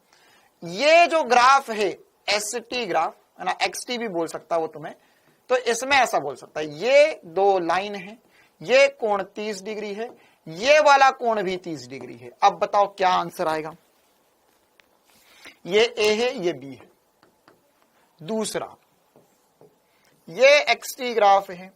ये जो ग्राफ है एसटी ग्राफ, है ना, एक्सटी भी बोल सकता है वो तुम्हें, तो इसमें ऐसा बोल सकता है, ये दो लाइन है, ये कोण 30 डिग्री है, ये वाला कोण भी 30 डिग्री है। अब बताओ क्या आंसर आएगा? ये ए है, ये बी है। दूसरा ये एक्सटी ग्राफ है,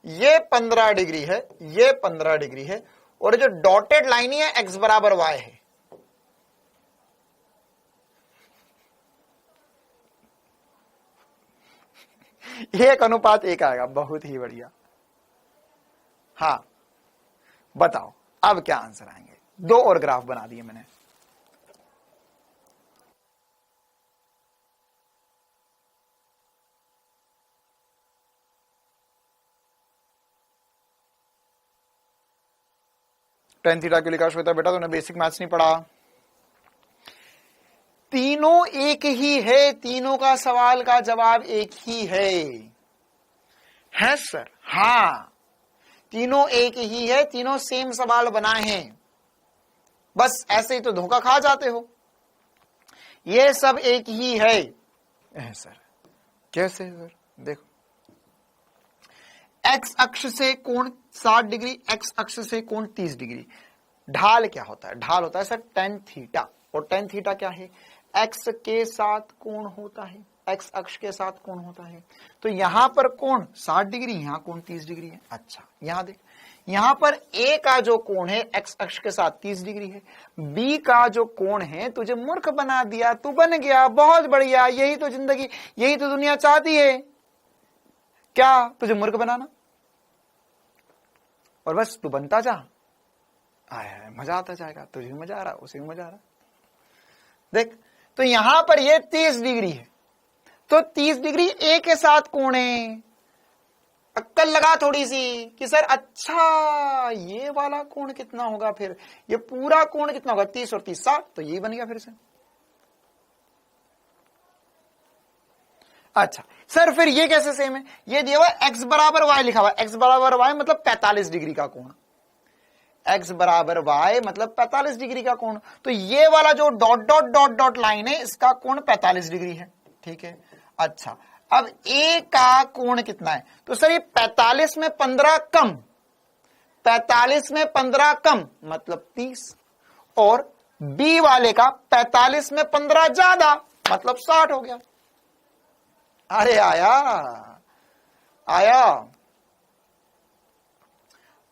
ये 15 डिग्री है, ये 15 डिग्री है, और जो डॉटेड लाइन है एक्स बराबर वाई है। एक अनुपात 1 आएगा, बहुत ही बढ़िया। हाँ बताओ अब क्या आंसर आएंगे? दो और ग्राफ बना दिए मैंने। tan थीटा क्यों लिखा श्वेता? बेटा तूने बेसिक मैथ्स नहीं पढ़ा। तीनों एक ही है, तीनों का सवाल का जवाब एक ही है सर? हाँ तीनों एक ही है, तीनों सेम सवाल बनाए हैं, बस ऐसे ही तो धोखा खा जाते हो। ये सब एक ही है सर। कैसे सर? देखो एक्स अक्ष से कोण 60 डिग्री, एक्स अक्ष से कोण 30 डिग्री। ढाल क्या होता है? ढाल होता है सर tan थीटा, और tan थीटा क्या है? एक्स के साथ कोण होता है, एक्स अक्ष के साथ कोण होता है। तो यहां पर कोण 60 डिग्री, यहां कोण 30 डिग्री है। अच्छा यहां देख, यहां पर ए का जो कोण है एक्स अक्ष के साथ 30 डिग्री है, बी का जो कोण है तुझे मूर्ख बना दिया, तू बन गया, बहुत बढ़िया, यही तो जिंदगी, यही तो दुनिया चाहती है, क्या तुझे मूर्ख बनाना, और बस तू बनता जा, मजा आता जाएगा, तुझे भी मजा आ रहा, उसे भी मजा आ रहा। देख तो यहां पर ये 30 डिग्री है, तो 30 डिग्री ए के साथ कोण है। अक्कल लगा थोड़ी सी कि सर अच्छा ये वाला कोण कितना होगा, फिर ये पूरा कोण कितना होगा, 30 और 30 60, तो यही बन गया फिर से। अच्छा सर फिर ये कैसे सेम है, ये दिया हुआ एक्स बराबर वाई लिखा हुआ, एक्स बराबर वाई मतलब 45 डिग्री का कोण, एक्स बराबर वाई मतलब 45 डिग्री का कोण। तो ये वाला जो dot dot dot dot line है इसका कोण 45 डिग्री है, ठीक है। अच्छा अब ए का कोण कितना है, तो सर ये 45 में 15 कम, 45 में 15 कम मतलब 30, और बी वाले का 45 में 15 ज्यादा मतलब 60 हो गया। अरे आया आया,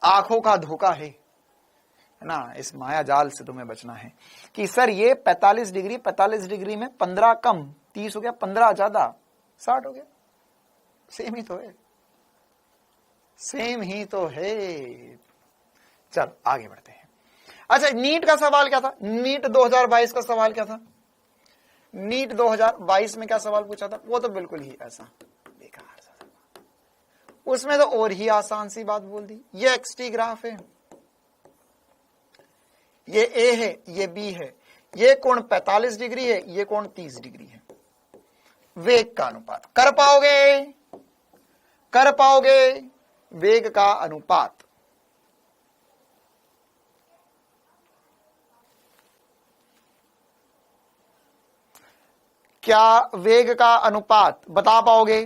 आंखों का धोखा है ना, इस माया जाल से तुम्हें बचना है कि सर ये 45 डिग्री में 15 कम 30 हो गया, 15 ज्यादा 60 हो गया, सेम ही तो है, सेम ही तो है। चल आगे बढ़ते हैं। अच्छा नीट का सवाल क्या था, नीट 2022 का सवाल क्या था, नीट 2022 में क्या सवाल पूछा था, वो तो बिल्कुल ही ऐसा बेकार सा, उसमें तो और ही आसान सी बात बोल दी, ये एक्सटी ग्राफ है, ये ए है, ये बी है, ये कोण 45 डिग्री है, ये कोण 30 डिग्री है, वेग का अनुपात कर पाओगे, कर पाओगे वेग का अनुपात, क्या वेग का अनुपात बता पाओगे,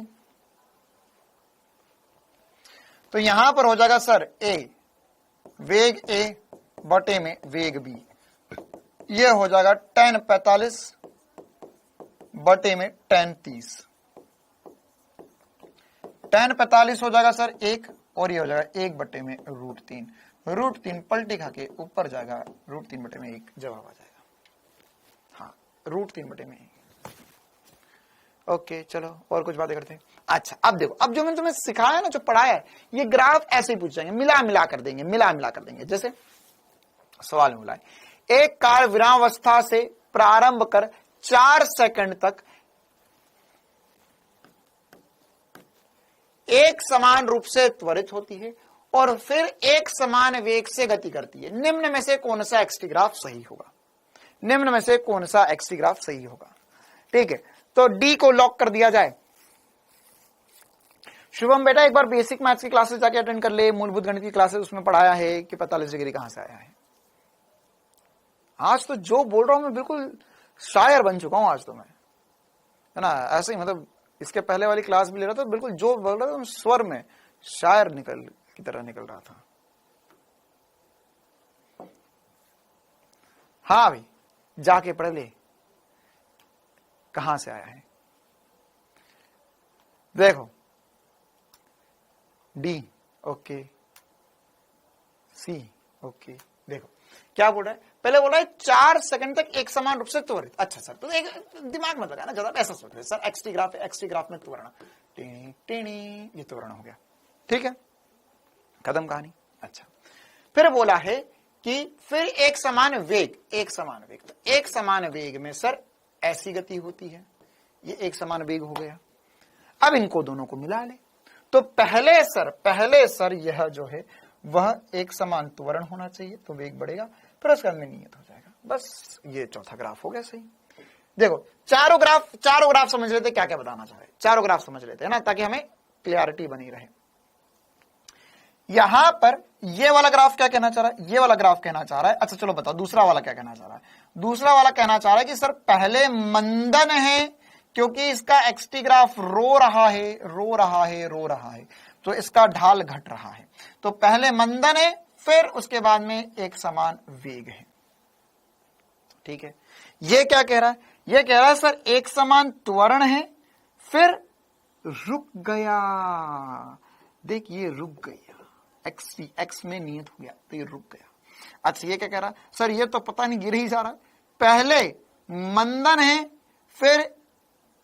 तो यहां पर हो जाएगा सर ए, वेग ए बटे में वेग बी, ये हो जाएगा tan 45 बटे में tan 30, tan 45 हो जाएगा सर 1, और ये हो जाएगा 1 बटे में √3, √3 पलटी खा के ऊपर जाएगा, √3 बटे में 1 जवाब आ जाएगा, हाँ √3 बटे में 1। ओके चलो और कुछ बातें करते हैं। अच्छा अब देखो, अब जो मैंने तुम्हें सिखाया ना, जो पढ़ाया है, ये ग्राफ ऐसे ही पूछ जाएंगे, मिला मिला कर देंगे, मिला मिला कर देंगे। जैसे सवाल में बोला है, एक कार विरामावस्था से प्रारंभ कर 4 सेकंड तक एक समान रूप से त्वरित होती है और फिर एक समान वेग से गति करती है, निम्न में से कौन सा एक्सटी ग्राफ सही होगा, निम्न में से कौन सा एक्सटी ग्राफ सही होगा, ठीक है। तो डी को लॉक कर दिया जाए। शुभम बेटा एक बार बेसिक मैथ्स की क्लासेस जाके अटेंड कर ले, मूलभूत गणित की क्लासेस उसमें पढ़ाया है कि 45 डिग्री कहां से आया है। आज तो जो बोल रहा हूं मैं बिल्कुल शायर बन चुका हूं आज तो मैं, है ना, ऐसे ही मतलब इसके पहले वाली क्लास भी ले रहा था, बिल्कुल जो बोल रहा था स्वर में शायर निकल की तरह निकल रहा था। हाँ भाई जाके पढ़ ले कहां से आया है। देखो डी ओके, सी ओके, देखो क्या बोल रहा है, पहले बोल रहा है 4 सेकंड तक एक समान रूप से त्वरित। अच्छा सर, तो एक दिमाग मत लगाना ज्यादा, ऐसा सोच रहे सर एक्सटी ग्राफ है, एक्सटी ग्राफ में त्वरण, टेनी टेनी ये त्वरण हो गया, ठीक है, खत्म कहानी। अच्छा फिर बोला है कि फिर एक समान वेग, एक समान वेग, तो एक समान वेग में सर ऐसी गति होती है, ये एक समान वेग हो गया। अब इनको दोनों को मिला ले, तो पहले सर यह जो है वह एक समान त्वरण होना चाहिए, तो वेग बढ़ेगा, फिर उसका नियत हो जाएगा, बस ये चौथा ग्राफ हो गया सही। देखो चारों ग्राफ समझ लेते क्या क्या बताना चाह रहे, चारों ग्राफ समझ लेते हैं ना, ताकि हमें क्लियरिटी बनी रहे। यहां पर ये वाला ग्राफ क्या कहना चाह रहा है, ये वाला ग्राफ कहना चाह रहा है, अच्छा चलो बताओ दूसरा वाला क्या कहना चाह रहा है। दूसरा वाला कहना चाह रहा है कि सर पहले मंदन है, क्योंकि इसका एक्सटी ग्राफ रो रहा है, तो इसका ढाल घट रहा है, तो पहले मंदन है, फिर उसके बाद में एक समान वेग है, ठीक है, ये क्या कह रहा है, ये कह रहा है सर एक समान त्वरण है फिर रुक गया। देख ये रुक गया, एक्स में नियत हो गया तो ये रुक गया। अच्छा ये क्या कह रहा है, सर ये तो पता नहीं गिर ही जा रहा है, पहले मंदन है फिर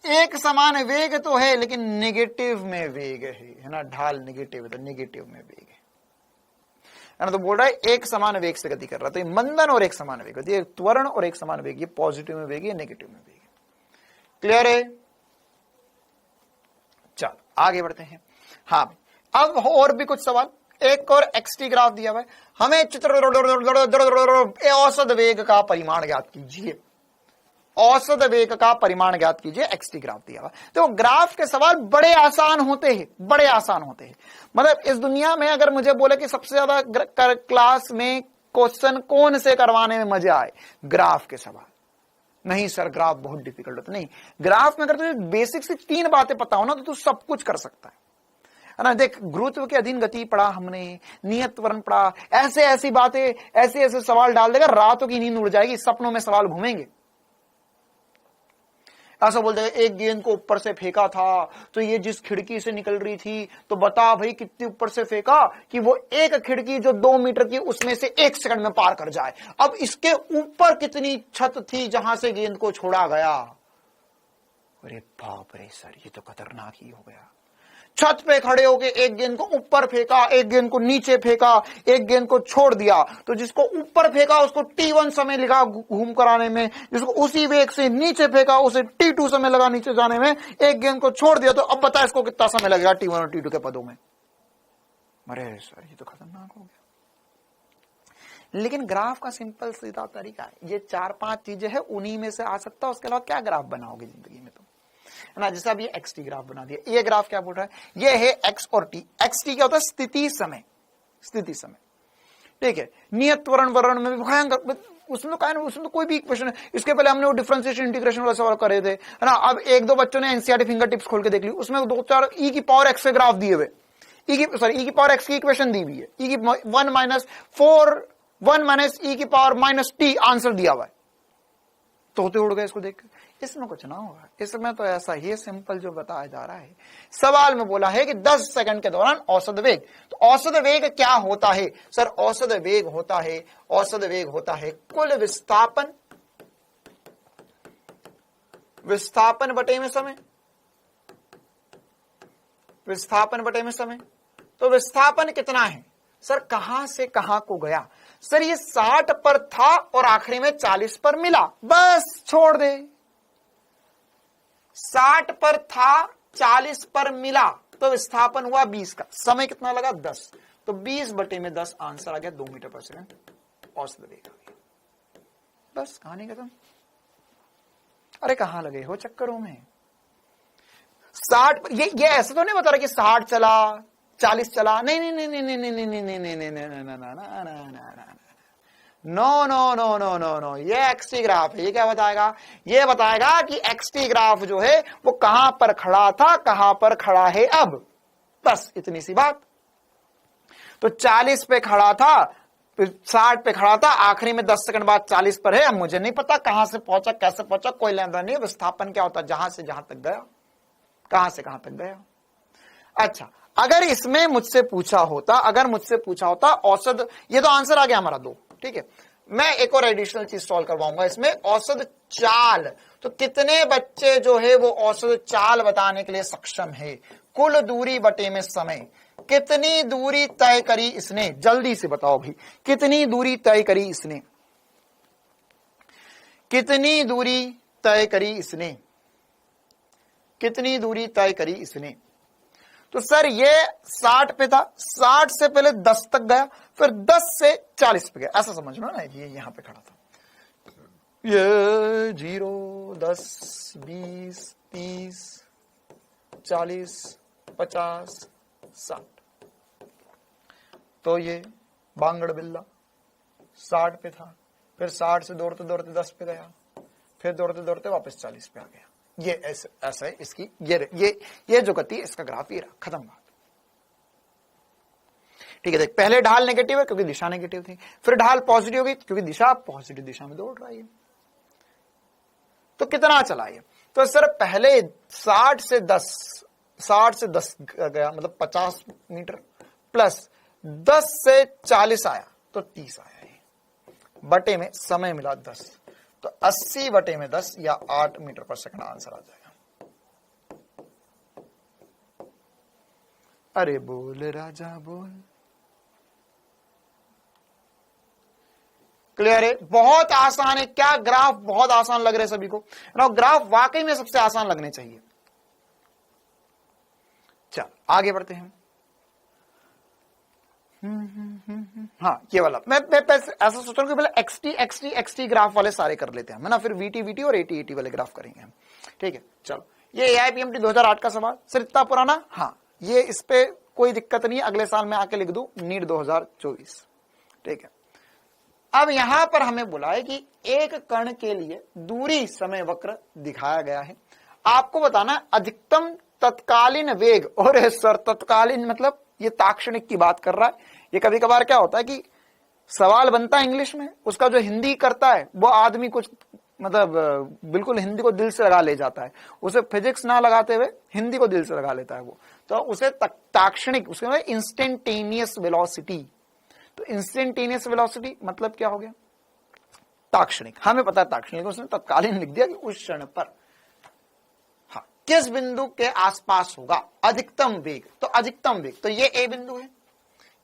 एक समान वेग तो है लेकिन नेगेटिव में वेग है ना, ढाल नेगेटिव है तो नेगेटिव में वेग है ना, तो बोल रहा है एक समान वेग से गति कर रहा है, तो ये मंदन और एक समान वेग, ये त्वरण और एक समान वेग, ये पॉजिटिव में वेग है नेगेटिव में वेग है। क्लियर है? चलो आगे बढ़ते हैं। हाँ अब और भी कुछ सवाल, एक और एक्सटी ग्राफ दिया हुआ है, हमें चित्र औसत वेग का परिमाण ज्ञात कीजिए, औसत वेग का परिमाण ज्ञात कीजिए, एक्सटी ग्राफ दिया हुआ। तो ग्राफ के सवाल बड़े आसान होते हैं, बड़े आसान होते हैं। मतलब इस दुनिया में अगर मुझे बोले कि सबसे ज्यादा क्लास में क्वेश्चन कौन से करवाने में मजा आए, ग्राफ के सवाल। नहीं सर ग्राफ बहुत डिफिकल्ट होता, नहीं, ग्राफ में अगर तुझे बेसिक से 3 बातें पता हो ना तो तू सब कुछ कर सकता है ना। देख गुरुत्व के अधीन गति पढ़ा हमने, नियत त्वरण पढ़ा, ऐसे ऐसी बातें, ऐसे ऐसे सवाल डाल देगा रातों की नींद उड़ जाएगी, सपनों में सवाल घूमेंगे। ऐसा बोल देगा एक गेंद को ऊपर से फेंका था तो ये जिस खिड़की से निकल रही थी तो बता भाई कितनी ऊपर से फेंका कि वो एक खिड़की जो 2 मीटर की उसमें से 1 सेकंड में पार कर जाए। अब इसके ऊपर कितनी छत थी जहां से गेंद को छोड़ा गया। अरे बाप रे सर ये तो खतरनाक ही हो गया। छत पे खड़े होके एक गेंद को ऊपर फेंका, एक गेंद को नीचे फेंका, एक गेंद को छोड़ दिया, तो जिसको ऊपर फेंका उसको T1 समय लगा घूम कर आने में, जिसको उसी वेग से नीचे फेंका उसे T2 समय लगा नीचे जाने में, एक गेंद को छोड़ दिया तो अब बता इसको कितना समय लगेगा T1 और T2 के पदों में। अरे सर ये तो खतरनाक हो गया। लेकिन ग्राफ का सिंपल सीधा तरीका है, ये 4-5 चीजें हैं उन्हीं में से आ सकता है, उसके अलावा क्या ग्राफ बनाओगे जिंदगी में तुम, है ना। जैसे अब ये एक्स टी ग्राफ बना दिया, ये ग्राफ क्या बोल रहा है, ये है एक्स और टी। एक्स टी क्या होता है, स्थिति समय, स्थिति समय, ठीक है। नियत त्वरण वर्ण में भी भयंकर, उसमें तो कोई भी क्वेश्चन है, इसके पहले हमने वो डिफरेंशिएशन इंटीग्रेशन वाला सवाल करे थे, है ना। अब 1-2 बच्चों ने एनसीईआरटी फिंगर टिप्स खोल के देख ली, उसमें 2-4 ई की पावर एक्स के ग्राफ दिए हुए, ई की पावर एक्स की इक्वेशन दी हुई है, ई की 1 माइनस ई की पावर माइनस टी आंसर दिया हुआ है, तो होते उड़ गए इसको देख। इसमें कुछ ना होगा, इसमें तो ऐसा ही सिंपल जो बताया जा रहा है। सवाल में बोला है कि 10 सेकंड के दौरान औसत वेग, तो औसत वेग क्या होता है सर, औसत वेग होता है, औसत वेग होता है कुल विस्थापन, विस्थापन बटे में समय, विस्थापन बटे में समय। तो विस्थापन कितना है सर, कहां से कहां को गया सर, ये 60 पर था और आखिरी में 40 पर मिला, बस छोड़ दे। 60 पर था 40 पर मिला तो विस्थापन हुआ 20 का, समय कितना लगा 10, तो 20 बटे में 10 आंसर आ गया 2 मीटर पर सेकंड औसत वेग आ गया। बस कहानी खत्म। अरे कहां लगे हो चक्करों में, 60 ये ऐसा तो नहीं बता रहा कि 60 चला 40 चला, नहीं नहीं नहीं नहीं नहीं नहीं नहीं नहीं नहीं नहीं नहीं no no no no no no, ये एक्सटी ग्राफ है। ये क्या बताएगा, ये बताएगा कि एक्सटी ग्राफ जो है वो कहां पर खड़ा था, कहां पर खड़ा है अब, बस इतनी सी बात। तो 40 पे खड़ा था, 60 पे खड़ा था, आखिरी में 10 सेकंड बाद 40 पर है। अब मुझे नहीं पता कहां से पहुंचा, कैसे पहुंचा, कोई लेना नहीं। विस्थापन क्या होता है, जहां से जहां तक गया, कहां से कहां तक गया। अच्छा अगर इसमें मुझसे पूछा होता, अगर मुझसे पूछा होता औसत, ये तो आंसर आ गया हमारा 2, ठीक है। मैं एक और एडिशनल चीज सॉल्व करवाऊंगा इसमें, औसत चाल। तो कितने बच्चे जो है वो औसत चाल बताने के लिए सक्षम है, कुल दूरी बटे में समय, कितनी दूरी तय करी इसने, जल्दी से बताओ भाई, कितनी दूरी तय करी इसने, कितनी दूरी तय करी इसने, कितनी दूरी तय करी इसने। तो सर ये 60 पे था, 60 से पहले 10 तक गया, फिर 10 से 40 पे गया, ऐसा समझना ना। ये यहां पे खड़ा था, ये 0 10 20 30 40 50 60, तो ये बांगड़ बिल्ला 60 पे था, फिर 60 से दौड़ते दौड़ते 10 पे गया, फिर दौड़ते दौड़ते वापस 40 पे आ गया। ये ऐसा है इसकी, ये जो गति है इसका ग्राफ ये रहा, खत्म बात, ठीक है। देख पहले ढाल नेगेटिव है क्योंकि दिशा नेगेटिव थी, फिर ढाल पॉजिटिव होगी क्योंकि दिशा पॉजिटिव दिशा में दौड़ रही है, तो कितना चला ये? तो सर पहले 60 से 10 गया, मतलब 50 मीटर, प्लस 10 से 40 आया तो 30 आया है, बटे में समय मिला 10, तो 80 बटे में 10 या 8 मीटर पर सेकंड आंसर आ जाएगा। अरे बोल राजा बोल। क्लियर है? बहुत आसान है क्या? ग्राफ बहुत आसान लग रहे हैं सभी को ना? ग्राफ वाकई में सबसे आसान लगने चाहिए। चल आगे बढ़ते हैं। हाँ ये वाला मैं ऐसा सोच रहा हूं कि पहले एक्सटी ग्राफ वाले सारे कर लेते हैं, है ना, फिर वीटी और एटी वाले ग्राफ करेंगे हम। ठीक है चलो, ये AIPMT 2008 का सवाल सर, इतना पुराना? हाँ, ये इस पे कोई दिक्कत नहीं है, अगले साल में आके लिख दूं नीट 2024। ठीक है, अब यहां पर हमें बोला है कि एक कण के लिए दूरी समय वक्र दिखाया गया है, आपको बताना अधिकतम तत्कालीन वेग। और सर तत्कालीन मतलब ये ताक्षणिक की बात कर रहा है। ये कभी कभार क्या होता है कि सवाल बनता है इंग्लिश में, उसका जो हिंदी करता है वो आदमी कुछ मतलब बिल्कुल हिंदी को दिल से लगा ले जाता है, उसे फिजिक्स ना लगाते हुए हिंदी को दिल से लगा लेता है वो, तो उसे ताक्षणिक, उसके इंस्टेंटेनियस वेलोसिटी। तो इंस्टेंटेनियस वेलोसिटी मतलब क्या हो गया? ताक्षणिक। हमें पता है ताक्षणिक, उसने तत्कालीन लिख दिया कि उस क्षण पर हाँ किस बिंदु के आसपास होगा अधिकतम वेग। तो अधिकतम वेग तो ये A बिंदु है,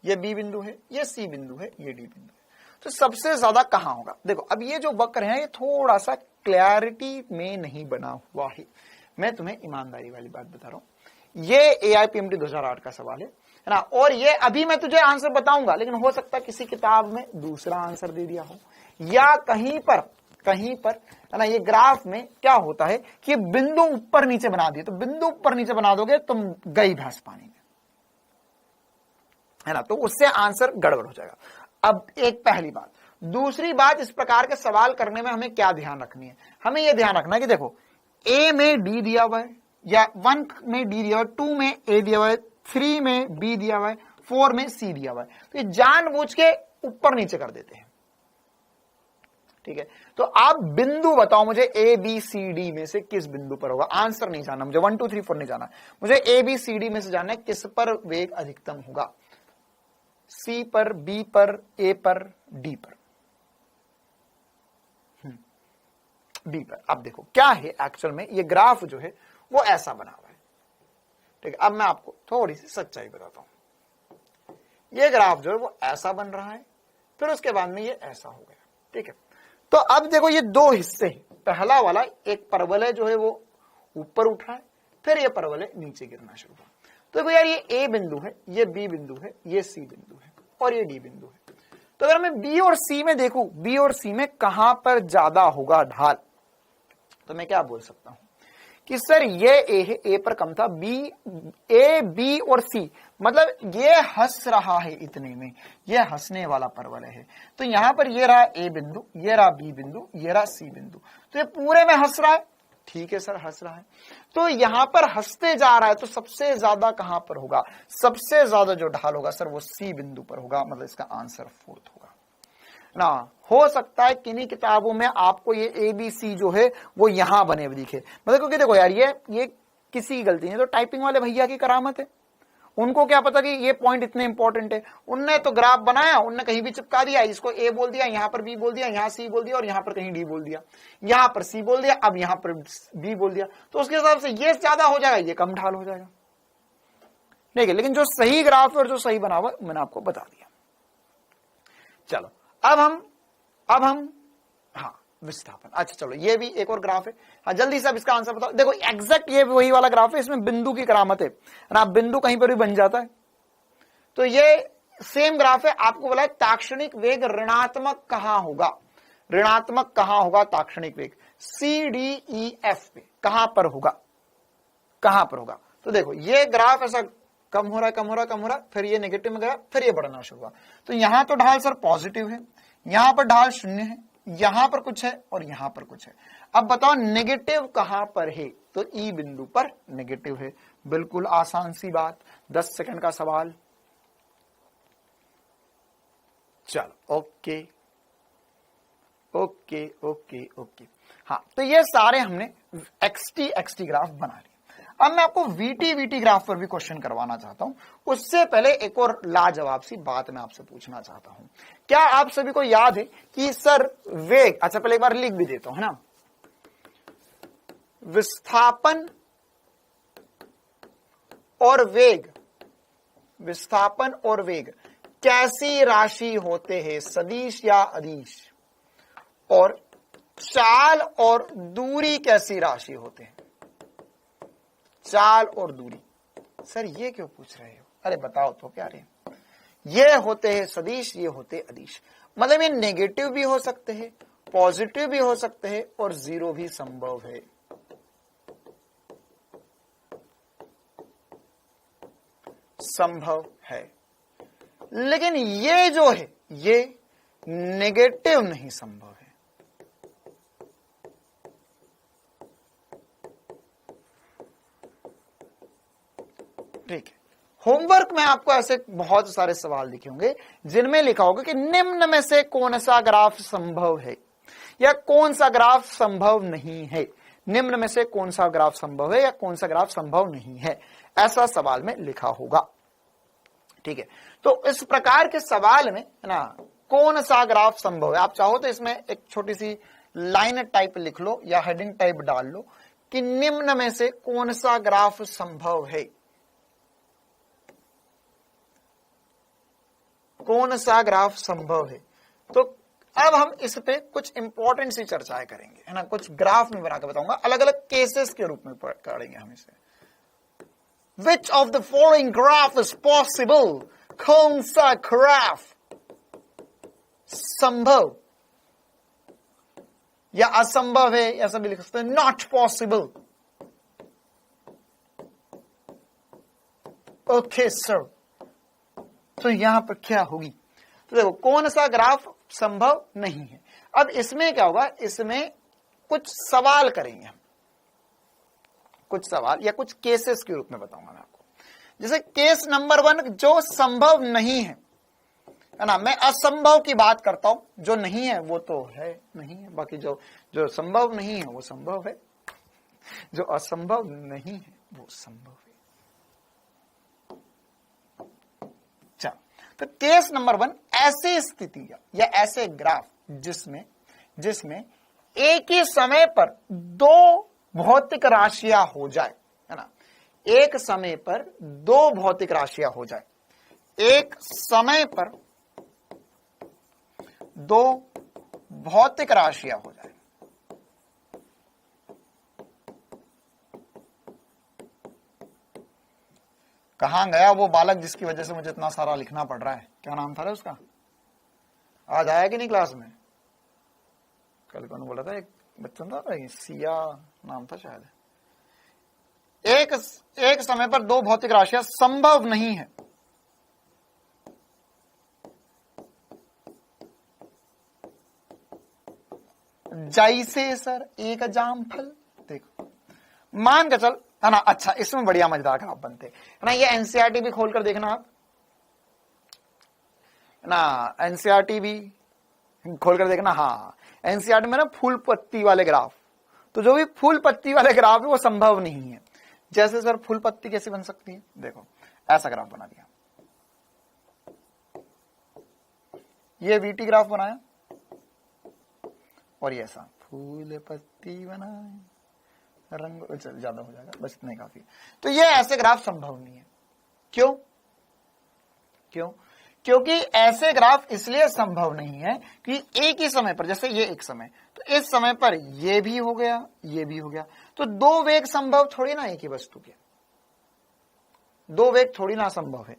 ये B बिंदु है, ये C बिंदु है, ये D बिंदु है। तो सबसे ज्यादा कहां होगा? देखो अब ये जो वक्र है ये थोड़ा सा क्लैरिटी में नहीं बना हुआ है, मैं तुम्हें ईमानदारी वाली बात बता रहा हूं। ये AIPMT 2008 का सवाल है ना, और ये अभी मैं तुझे आंसर बताऊंगा, लेकिन हो सकता है किसी किताब में दूसरा आंसर दे दिया हो, या कहीं पर है ना, ये ग्राफ में क्या होता है कि बिंदु ऊपर नीचे बना दिए, तो बिंदु ऊपर नीचे बना दोगे तुम गई भैंस पानी में, है ना, तो उससे आंसर गड़बड़ हो जाएगा। अब एक पहली बात। दूसरी बात, इस प्रकार के सवाल करने में हमें क्या ध्यान रखनी है? हमें यह ध्यान रखना है कि देखो A में D दिया हुआ है, या 1 में D दिया हुआ है, 2 में A दिया हुआ है, 3 में B दिया हुआ है, 4 में C दिया हुआ है, तो ये जानबूझ के ऊपर नीचे कर देते हैं। ठीक है, तो आप बिंदु बताओ मुझे ABCD में से किस बिंदु पर होगा। आंसर नहीं जानना मुझे, 1 2 3 4 नहीं जाना, मुझे ABCD में से जानना है किस पर वेग अधिकतम होगा, C पर, B पर, A पर, D पर, B पर। अब देखो क्या है एक्चुअल में, ये ग्राफ जो है वो ऐसा बना हुआ है। ठीक है, अब मैं आपको थोड़ी सी सच्चाई बताता हूं। ये ग्राफ जो है वो ऐसा बन रहा है, फिर उसके बाद में ये ऐसा हो गया। ठीक है, तो अब देखो ये दो हिस्से हैं। पहला वाला एक परवलय जो है वो ऊपर उठ रहा है, फिर ये परवलय नीचे गिरना शुरू हुआ। तो देखो यार, ये A बिंदु है, ये B बिंदु है, ये C बिंदु है, और ये D बिंदु है। तो अगर मैं B और C में देखूं, B और C में कहां पर ज्यादा होगा ढाल, तो मैं क्या बोल सकता हूं कि सर ये A है, A पर कम था, A, B और C, मतलब ये हंस रहा है इतने में, ये हंसने वाला परवलय है। तो यहां पर ये रहा A बिंदु, ये रहा B बिंदु, ये रहा C बिंदु, तो ये पूरे में हंस रहा है। ठीक है सर, हंस रहा है, तो यहां पर हंसते जा रहा है, तो सबसे ज्यादा कहां पर होगा? सबसे ज्यादा जो ढाल होगा सर वो C बिंदु पर होगा, मतलब इसका आंसर 4th होगा ना। हो सकता है किन्हीं किताबों में आपको ये ABC जो है वो यहां बने हुए दिखे, मतलब क्योंकि देखो यार ये किसी की गलती नहीं, तो टाइपिंग वाले भैया की करामत है, उनको क्या पता कि ये पॉइंट इतने इंपॉर्टेंट है। उनने तो ग्राफ बनाया, उनने कहीं भी चिपका दिया, इसको A बोल दिया, यहां पर B बोल दिया, यहां C बोल दिया, और यहां पर कहीं D बोल दिया, यहां पर C बोल दिया, अब यहां पर B बोल दिया, तो उसके हिसाब से ये ज्यादा हो जाएगा, ये कम ढाल हो जाएगा। ठीक है, लेकिन जो सही ग्राफ और जो सही बना हुआ मैंने आपको बता दिया। चलो अब हम हाँ विस्थापन। अच्छा चलो, ये भी एक और ग्राफ है। हाँ जल्दी से अब इसका आंसर बताओ। देखो एग्जैक्ट ये वही वाला ग्राफ है, इसमें बिंदु की करामत है ना, बिंदु कहीं पर भी बन जाता है। तो ये सेम ग्राफ है, आपको बोला है ताक्षणिक वेग ऋणात्मक कहां होगा, ऋणात्मक कहां होगा ताक्षणिक वेग, CDEF पे कहां पर होगा, कहां पर होगा। तो देखो ये ग्राफ ऐसा कम हो रहा, फिर ये नेगेटिव में गया, फिर ये बढ़ना शुरू हुआ। तो यहां तो ढाल सर पॉजिटिव है, यहां पर ढाल 0 है, यहां पर कुछ है और यहां पर कुछ है। अब बताओ नेगेटिव कहां पर है? तो E बिंदु पर नेगेटिव है। बिल्कुल आसान सी बात, 10 सेकंड का सवाल। चलो ओके ओके ओके ओके। हाँ, तो ये सारे हमने एक्सटी ग्राफ बना लिए। अब मैं आपको वीटी ग्राफ पर भी क्वेश्चन करवाना चाहता हूं। उससे पहले एक और लाजवाब सी बात मैं आपसे पूछना चाहता हूं। क्या आप सभी को याद है कि सर वेग, अच्छा पहले एक बार लिख भी देता हूं, है ना, विस्थापन और वेग, विस्थापन और वेग कैसी राशि होते हैं, सदिश या अदिश, और चाल और दूरी कैसी राशि होते हैं, चाल और दूरी। सर ये क्यों पूछ रहे हो, अरे बताओ तो क्या रे, ये होते हैं सदिश, ये होते अदिश। मतलब ये नेगेटिव भी हो सकते हैं, पॉजिटिव भी हो सकते हैं, और जीरो भी संभव है। संभव है, लेकिन ये जो है ये नेगेटिव नहीं संभव है। ठीक है, होमवर्क में आपको ऐसे बहुत सारे सवाल लिखे होंगे जिनमें लिखा होगा कि निम्न में से कौन सा ग्राफ संभव है या कौन सा ग्राफ संभव नहीं है। निम्न में से कौन सा ग्राफ संभव है या कौन सा ग्राफ संभव नहीं है, ऐसा सवाल में लिखा होगा। ठीक है, तो इस प्रकार के सवाल में है ना, कौन सा ग्राफ संभव है, आप चाहो तो इसमें एक छोटी सी लाइन टाइप लिख लो या हेडिंग टाइप डाल लो कि निम्न में से कौन सा ग्राफ संभव है, कौन सा ग्राफ संभव है। तो अब हम इस पे कुछ इंपॉर्टेंट सी चर्चाएं करेंगे, है ना, कुछ ग्राफ में बना के बताऊंगा, अलग अलग केसेस के रूप में करेंगे हम इसे। Which of the following graph is possible? कौन सा ग्राफ संभव या असंभव है, ऐसा भी लिख सकते हैं, नॉट पॉसिबल। ओके सर, तो यहां पर क्या होगी, तो देखो कौन सा ग्राफ संभव नहीं है। अब इसमें क्या होगा, इसमें कुछ सवाल करेंगे हम, कुछ सवाल या कुछ केसेस के रूप में बताऊंगा मैं आपको। जैसे केस नंबर 1 जो संभव नहीं है ना, मैं असंभव की बात करता हूं, जो नहीं है वो तो है नहीं है, बाकी जो जो संभव नहीं है वो संभव है, जो असंभव नहीं है वो संभव है। चलो, तो केस नंबर 1 ऐसी स्थिति या ऐसे ग्राफ जिसमें एक ही समय पर दो भौतिक राशियां हो जाए, है ना, एक समय पर दो भौतिक राशियां हो जाए, एक समय पर दो भौतिक राशियां हो जाए। कहां गया वो बालक जिसकी वजह से मुझे इतना सारा लिखना पड़ रहा है, क्या नाम था रे उसका, आज आया कि नहीं क्लास में? कल कौन बोला था, एक बच्चा था, सिया नाम था शायद। एक समय पर दो भौतिक राशियां संभव नहीं है। जैसे सर एक जामफल, देखो मान के चल, है ना, अच्छा इसमें बढ़िया मजेदार ग्राफ बनते है ना, ये एनसीईआरटी भी खोलकर देखना आप, ना एनसीईआरटी भी खोलकर देखना। हाँ, एनसीईआरटी में ना फूल पत्ती वाले ग्राफ, तो जो भी फूल पत्ती वाले ग्राफ है वो संभव नहीं है। जैसे सर फूल पत्ती कैसे बन सकती है, देखो ऐसा ग्राफ बना दिया, ये वीटी ग्राफ बनाया, और ये ऐसा फूल पत्ती बनाए, रंग ज्यादा हो जाएगा, बस इतना ही काफी। तो ये ऐसे ग्राफ संभव नहीं है। क्यों? क्योंकि ऐसे ग्राफ इसलिए संभव नहीं है कि एक ही समय पर, जैसे ये एक समय, तो इस समय पर ये भी हो गया, ये भी हो गया, तो दो वेग संभव थोड़ी ना एक ही वस्तु के, दो वेग थोड़ी ना संभव है।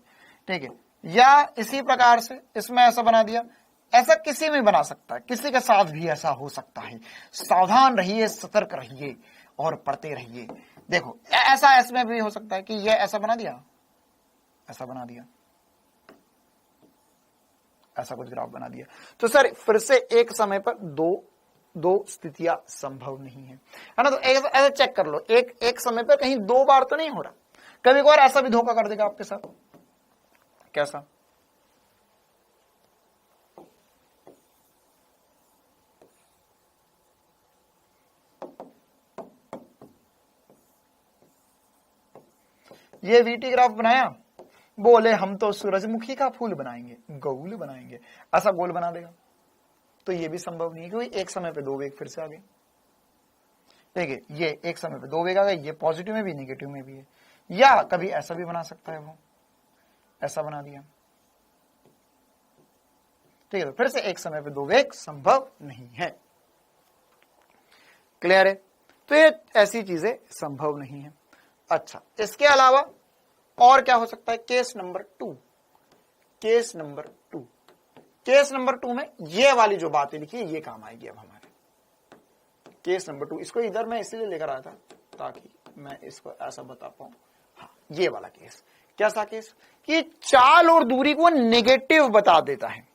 ठीक है, या इसी प्रकार से इसमें ऐसा बना दिया, ऐसा किसी में बना सकता है, किसी के साथ भी ऐसा हो सकता है। सावधान रहिए, सतर्क रहिए और पढ़ते रहिए। देखो ऐसा इसमें भी हो सकता है कि ये ऐसा बना दिया, ऐसा बना दिया, ऐसा कुछ ग्राफ बना दिया। तो सर फिर से एक समय पर दो स्थितियां संभव नहीं है ना, तो ऐसा चेक कर लो, एक समय पर कहीं दो बार तो नहीं हो रहा, कभी कभार ऐसा भी धोखा कर देगा आपके साथ। कैसा? ये वीटी ग्राफ बनाया, बोले हम तो सूरजमुखी का फूल बनाएंगे, गोल बनाएंगे, ऐसा गोल बना देगा, तो ये भी संभव नहीं है, क्योंकि एक समय पे दो वेग फिर से आ गए। देखिए ये एक समय पे दो वेग आ गए, ये पॉजिटिव में भी नेगेटिव में भी है, या कभी ऐसा भी बना सकता है, वो ऐसा बना दिया, ठीक है। तो फिर से एक समय पे दो वेग संभव नहीं है। क्लियर है? तो ये ऐसी चीजें संभव नहीं है। अच्छा, इसके अलावा और क्या हो सकता है? Case number 2, case number 2, case number 2 में ये वाली जो बातें लिखी है ये काम आएगी अब हमारे। केस नंबर 2, इसको इधर मैं इसीलिए लेकर आया था ताकि मैं इसको ऐसा बता पाऊं। हाँ, ये वाला केस कैसा केस कि चाल और दूरी को नेगेटिव बता देता है।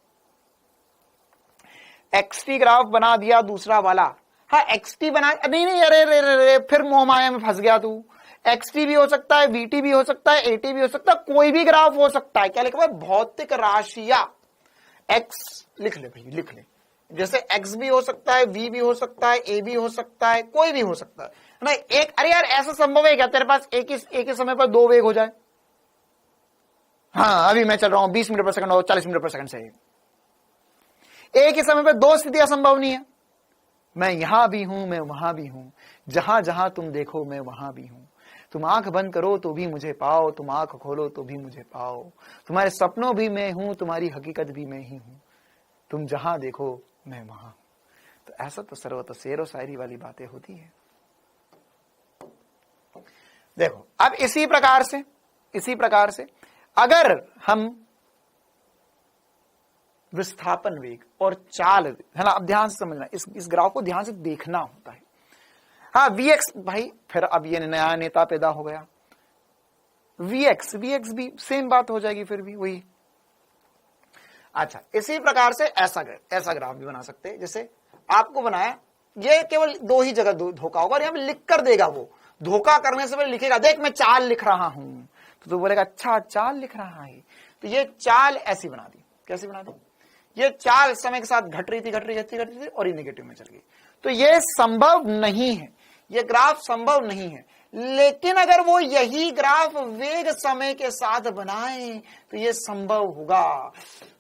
एक्सटी ग्राफ बना दिया दूसरा वाला, हाँ एक्सटी बना, नहीं अरे फिर मोहमाया में फंस गया तू। एक्सटी भी हो सकता है, वीटी भी हो सकता है, एटी भी हो सकता है, कोई भी ग्राफ हो सकता है। क्या लिखा हुआ है? भौतिक राशियां। एक्स लिख ले भाई, लिख ले, जैसे एक्स भी हो सकता है, वी भी हो सकता है, ए भी हो सकता है, कोई भी हो सकता है ना। एक, अरे यार ऐसा संभव है क्या तेरे पास एक ही समय पर दो वेग हो जाए? हाँ, अभी मैं चल रहा हूं 20 मीटर पर सेकंड और 40 मीटर पर सेकंड से, एक ही समय पर दो स्थितियां संभव नहीं है। मैं यहां भी हूं, मैं वहां भी हूं, जहां जहां तुम देखो मैं वहां भी हूं। तुम आंख बंद करो तो भी मुझे पाओ, तुम आंख खोलो तो भी मुझे पाओ। तुम्हारे सपनों भी मैं हूं, तुम्हारी हकीकत भी मैं ही हूं। तुम जहां देखो मैं वहां। तो ऐसा तो सर्वत शेर और शायरी वाली बातें होती है। देखो अब इसी प्रकार से अगर हम विस्थापन वेग और चाल वेग, है ना, अब ध्यान से समझना, इस ग्राफ को ध्यान से देखना होता है। हाँ वीएक्स भाई, फिर अब ये नया नेता पैदा हो गया, वीएक्स भी सेम बात हो जाएगी, फिर भी वही। अच्छा, इसी प्रकार से ऐसा ग्राफ भी बना सकते हैं। जैसे आपको बनाया, ये केवल दो ही जगह धोखा होगा और यहां पे लिख कर देगा, वो धोखा करने से पहले लिखेगा, देख मैं चाल लिख रहा हूं, तो तू बोलेगा अच्छा चाल लिख रहा है। तो ये चाल ऐसी बना दी, कैसी बना दी? ये चाल समय के साथ घट रही थी और ये नेगेटिव में चल गई। तो ये संभव नहीं है, ये ग्राफ संभव नहीं है। लेकिन अगर वो यही ग्राफ वेग समय के साथ बनाए तो ये संभव होगा।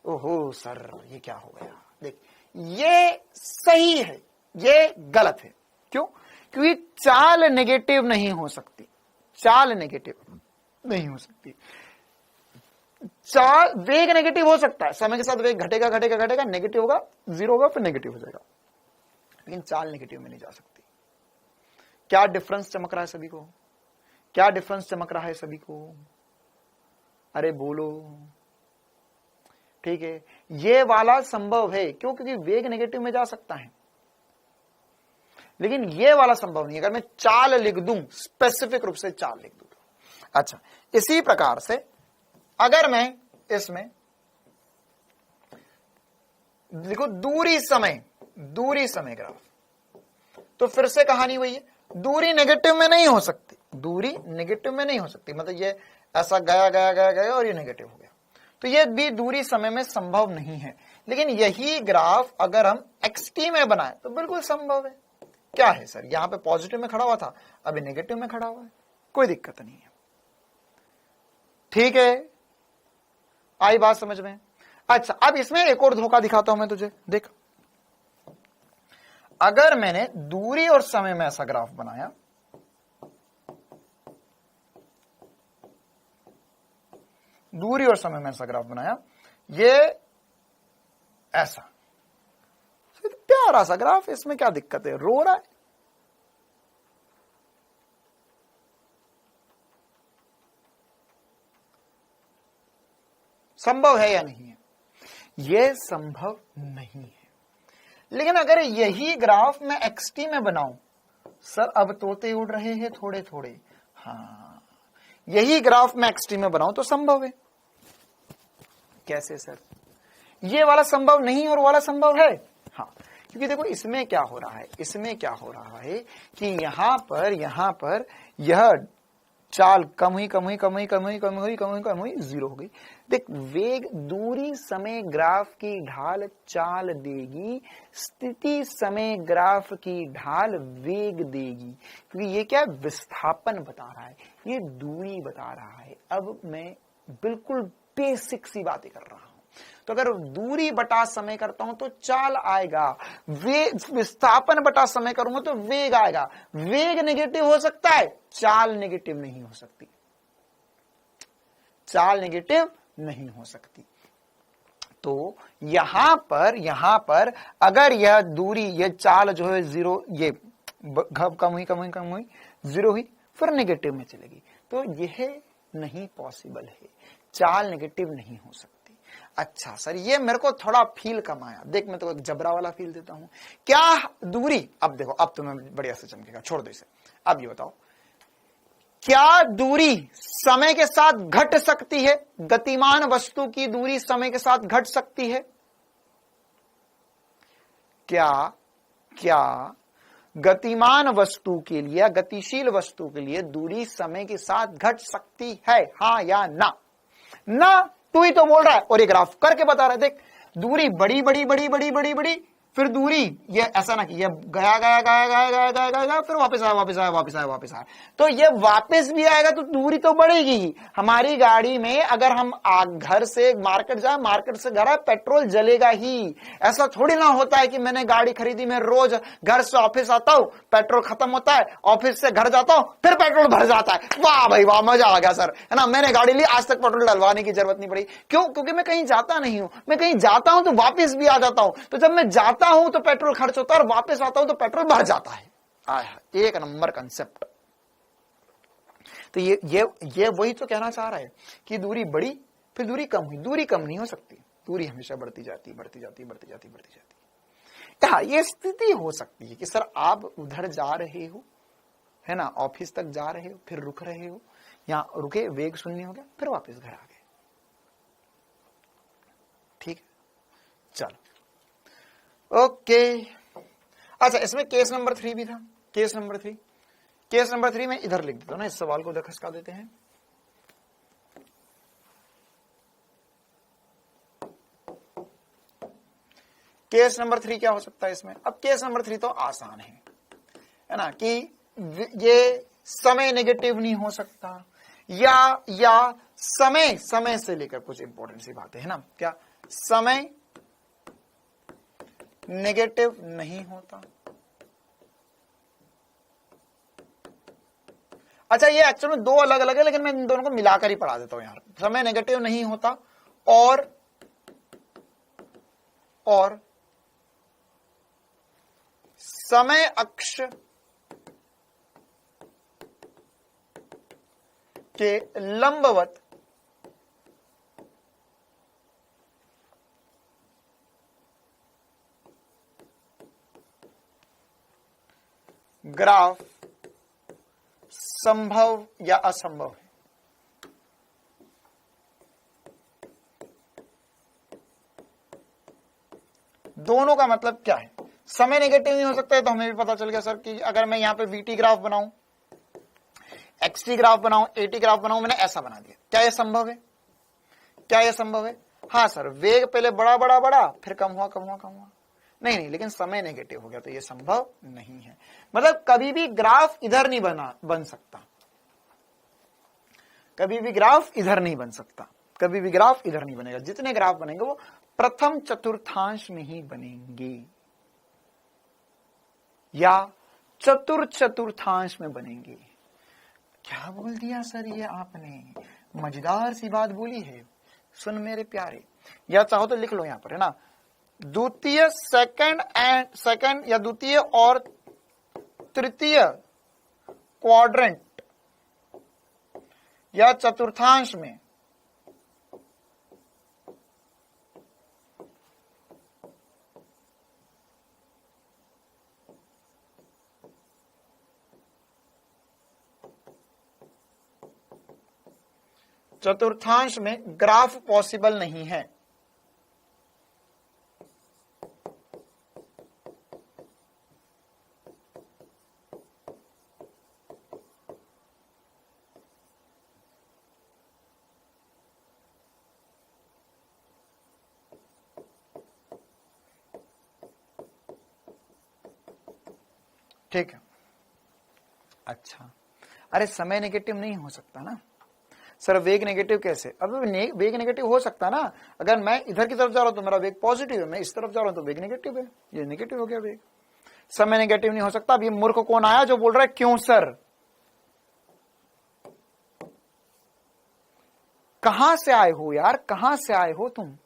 ओहो सर, ये क्या हो गया? देख, ये सही है, ये गलत है। क्यों? क्योंकि चाल नेगेटिव नहीं हो सकती, चाल नेगेटिव नहीं हो सकती। चाल वेग नेगेटिव हो सकता है, समय के साथ वेग घटेगा, नेगेटिव होगा, जीरो होगा, फिर नेगेटिव हो जाएगा, लेकिन चाल नेगेटिव में नहीं जा सकती। क्या डिफरेंस चमक रहा है सभी को? क्या डिफरेंस चमक रहा है सभी को? अरे बोलो। ठीक है, ये वाला संभव है, क्यों? क्योंकि वेग नेगेटिव में जा सकता है, लेकिन ये वाला संभव नहीं है। अगर मैं चाल लिख दूं, स्पेसिफिक रूप से चाल लिख दूं तो। अच्छा, इसी प्रकार से अगर मैं इसमें देखो दूरी समय ग्राफ, तो फिर से कहानी वही है, दूरी नेगेटिव में नहीं हो सकती, दूरी नेगेटिव में नहीं हो सकती। मतलब ये ऐसा गया और ये नेगेटिव हो गया, तो ये भी दूरी समय में संभव नहीं है। लेकिन यही ग्राफ अगर हम एक्सटी में बनाए तो बिल्कुल संभव है। क्या है सर, यहां पे पॉजिटिव में खड़ा हुआ था, अभी नेगेटिव में खड़ा हुआ है, कोई दिक्कत नहीं है। ठीक है, आई बात समझ में? अच्छा, अब इसमें एक और धोखा दिखाता हूं मैं तुझे, देख। अगर मैंने दूरी और समय में ऐसा ग्राफ बनाया, दूरी और समय में ऐसा ग्राफ बनाया, ये ऐसा प्यारा सा ग्राफ, इसमें क्या दिक्कत है? रो रहा है? संभव है या नहीं है? यह संभव नहीं है। लेकिन अगर यही ग्राफ मैं एक्सटी में बनाऊं, सर अब तोते उड़ रहे हैं थोड़े थोड़े, हाँ, यही ग्राफ मैं एक्सटी में बनाऊं तो संभव है। कैसे सर? ये वाला संभव नहीं और वाला संभव है? हाँ, क्योंकि देखो इसमें क्या हो रहा है, कि यहां पर यह चाल कम हुई कम हुई कम हुई कम हुई कम हुई कम हुई कम हुई, जीरो हो गई। देख, वेग दूरी समय ग्राफ की ढाल चाल देगी, स्थिति समय ग्राफ की ढाल वेग देगी, क्योंकि ये क्या विस्थापन बता रहा है, ये दूरी बता रहा है। अब मैं बिल्कुल बेसिक सी बातें कर रहा हूं। तो अगर दूरी बटा समय करता हूं तो चाल आएगा, वेग विस्थापन बटा समय करूंगा तो वेग आएगा। वेग नेगेटिव हो सकता है, चाल नेगेटिव नहीं हो सकती, चाल नेगेटिव नहीं हो सकती। तो यहां पर अगर यह दूरी, यह चाल जो है जीरो, ये कम हुई कम हुई कम हुई, जीरो हुई, फिर नेगेटिव में चलेगी, तो यह नहीं पॉसिबल है, चाल नेगेटिव नहीं हो सकती। अच्छा सर, ये मेरे को थोड़ा फील कम आया। देख, मैं तो एक जबरा वाला फील देता हूं। क्या दूरी, अब देखो, अब तुम्हें बढ़िया से चमकेगा, छोड़ दो इसे। अब ये बताओ, क्या दूरी समय के साथ घट सकती है? गतिमान वस्तु की दूरी समय के साथ घट सकती है? क्या गतिमान वस्तु के लिए, गतिशील वस्तु के लिए दूरी समय के साथ घट सकती है? हाँ या ना? ना, तू ही तो बोल रहा है और ये ग्राफ करके बता रहा है। देख, दूरी बड़ी बड़ी बड़ी बड़ी बड़ी बड़ी, फिर दूरी, ये ऐसा ना कि ये गया गया गया गया गया गया गया गया, फिर वापस आया वापस आया वापस आया वापस आया, तो ये वापस भी आएगा तो दूरी तो बढ़ेगी ही। हमारी गाड़ी में अगर हम घर से मार्केट जाए, मार्केट से घर आए, पेट्रोल जलेगा ही। ऐसा थोड़ी ना होता है कि मैंने गाड़ी खरीदी, मैं रोज घर से ऑफिस आता हूं, पेट्रोल खत्म होता है, ऑफिस से घर जाता हूं, फिर पेट्रोल भर जाता है। वाह भाई वाह, मजा आ गया सर, है ना, मैंने गाड़ी ली, आज तक पेट्रोल डलवाने की जरूरत नहीं पड़ी। क्यों? क्योंकि मैं कहीं जाता नहीं हूं। मैं कहीं जाता हूं तो वापस भी आ जाता हूं, तो जब मैं जाता हूं तो पेट्रोल खर्च होता है और वापस आता हूं तो पेट्रोल बढ़ जाता है। एक नंबर कंसेप्ट। तो ये वही तो कहना चाह रहा है कि दूरी बढ़ी, फिर दूरी कम हुई। दूरी कम नहीं हो सकती, दूरी हमेशा बढ़ती जाती बढ़ती जाती बढ़ती जाती बढ़ती जाती। हाँ, ये स्थिति हो सकती है कि सर आप उधर जा रहे हो, है ना, ऑफिस तक जा रहे हो, फिर रुक रहे हो, या रुके, वेग शून्य हो गया, फिर वापस घर आ गए। ठीक, चलो ओके। अच्छा, इसमें केस नंबर 3 भी था। केस नंबर 3, केस नंबर 3 में इधर लिख देता हूं ना, इस सवाल को खसका देते हैं। केस नंबर 3 क्या हो सकता है इसमें? अब केस नंबर 3 तो आसान है ना, कि ये समय नेगेटिव नहीं हो सकता, या समय से लेकर कुछ इंपॉर्टेंट सी बातें है ना, क्या समय नेगेटिव नहीं होता? अच्छा, ये एक्चुअली में दो अलग अलग है, लेकिन मैं इन दोनों को मिलाकर ही पढ़ा देता हूं यार। समय नेगेटिव नहीं होता और समय अक्ष के लंबवत ग्राफ संभव या असंभव है। दोनों का मतलब क्या है? समय नेगेटिव नहीं हो सकता है तो हमें भी पता चल गया सर कि अगर मैं यहां पे वीटी ग्राफ बनाऊं, एक्सटी ग्राफ बनाऊं, एटी ग्राफ बनाऊं, मैंने ऐसा बना दिया, क्या यह संभव है? क्या यह संभव है? हाँ सर, वेग पहले बड़ा बड़ा बड़ा, फिर कम हुआ कम हुआ कम हुआ, नहीं, लेकिन समय नेगेटिव हो गया तो यह संभव नहीं है। मतलब कभी भी ग्राफ इधर नहीं बन सकता, कभी भी ग्राफ इधर नहीं बन सकता, कभी भी ग्राफ इधर नहीं बनेगा। जितने ग्राफ बनेंगे वो प्रथम चतुर्थांश में ही बनेंगे या चतुर्थांश में बनेंगे। क्या बोल दिया सर ये आपने? मजेदार सी बात बोली है, सुन मेरे प्यारे। या चाहो तो लिख लो यहां पर, है ना, द्वितीय सेकंड या द्वितीय और तृतीय क्वाड्रेंट या चतुर्थांश में ग्राफ पॉसिबल नहीं है। ठीक है। अच्छा, अरे समय नेगेटिव नहीं हो सकता ना सर, वेग नेगेटिव कैसे? अब वेग नेगेटिव हो सकता ना, अगर मैं इधर की तरफ जा रहा हूं तो मेरा वेग पॉजिटिव है, मैं इस तरफ जा रहा हूं तो वेग नेगेटिव है, ये नेगेटिव हो गया वेग। समय नेगेटिव नहीं हो सकता। अब ये मूर्ख कौन आया जो बोल रहा है क्यों सर? कहां से आए हो यार, कहां से आए हो तुम?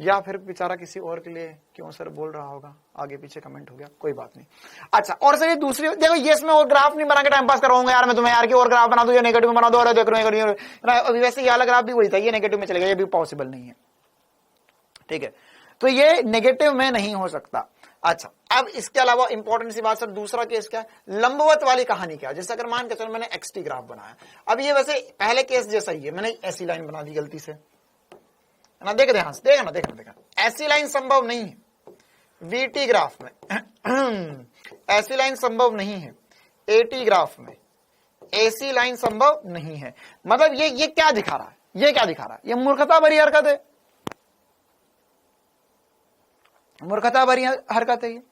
या फिर बेचारा किसी और के लिए क्यों सर बोल रहा होगा, आगे पीछे कमेंट हो गया, कोई बात नहीं। अच्छा, और सर ये दूसरी देखो, ये इसमें और ग्राफ नहीं बना के टाइम पास कराऊंगा यार मैं तुम्हें यार, कि और ग्राफ बना दो या नेगेटिव में बना दो, और देख रहे वैसे ये वाला ग्राफ भी वही था, ये नेगेटिव में चलेगा, ये भी पॉसिबल नहीं है। ठीक है, तो ये नेगेटिव में नहीं हो सकता। अच्छा, अब इसके अलावा इंपॉर्टेंट सी बात सर, दूसरा केस क्या, लंबवत वाली कहानी क्या? जैसे अगर मान के चलो मैंने एक्सटी ग्राफ बनाया, अब ये वैसे पहले केस जैसा ही है, मैंने ऐसी लाइन बना दी गलती से ना, देख ध्यान से, देखना ऐसी लाइन संभव नहीं है वीटी ग्राफ में ऐसी लाइन संभव नहीं है एटी ग्राफ में, ऐसी लाइन संभव नहीं है। मतलब ये क्या दिखा रहा है, ये क्या दिखा रहा है? ये मूर्खता भरी हरकत है, मूर्खता भरी हरकत है ये।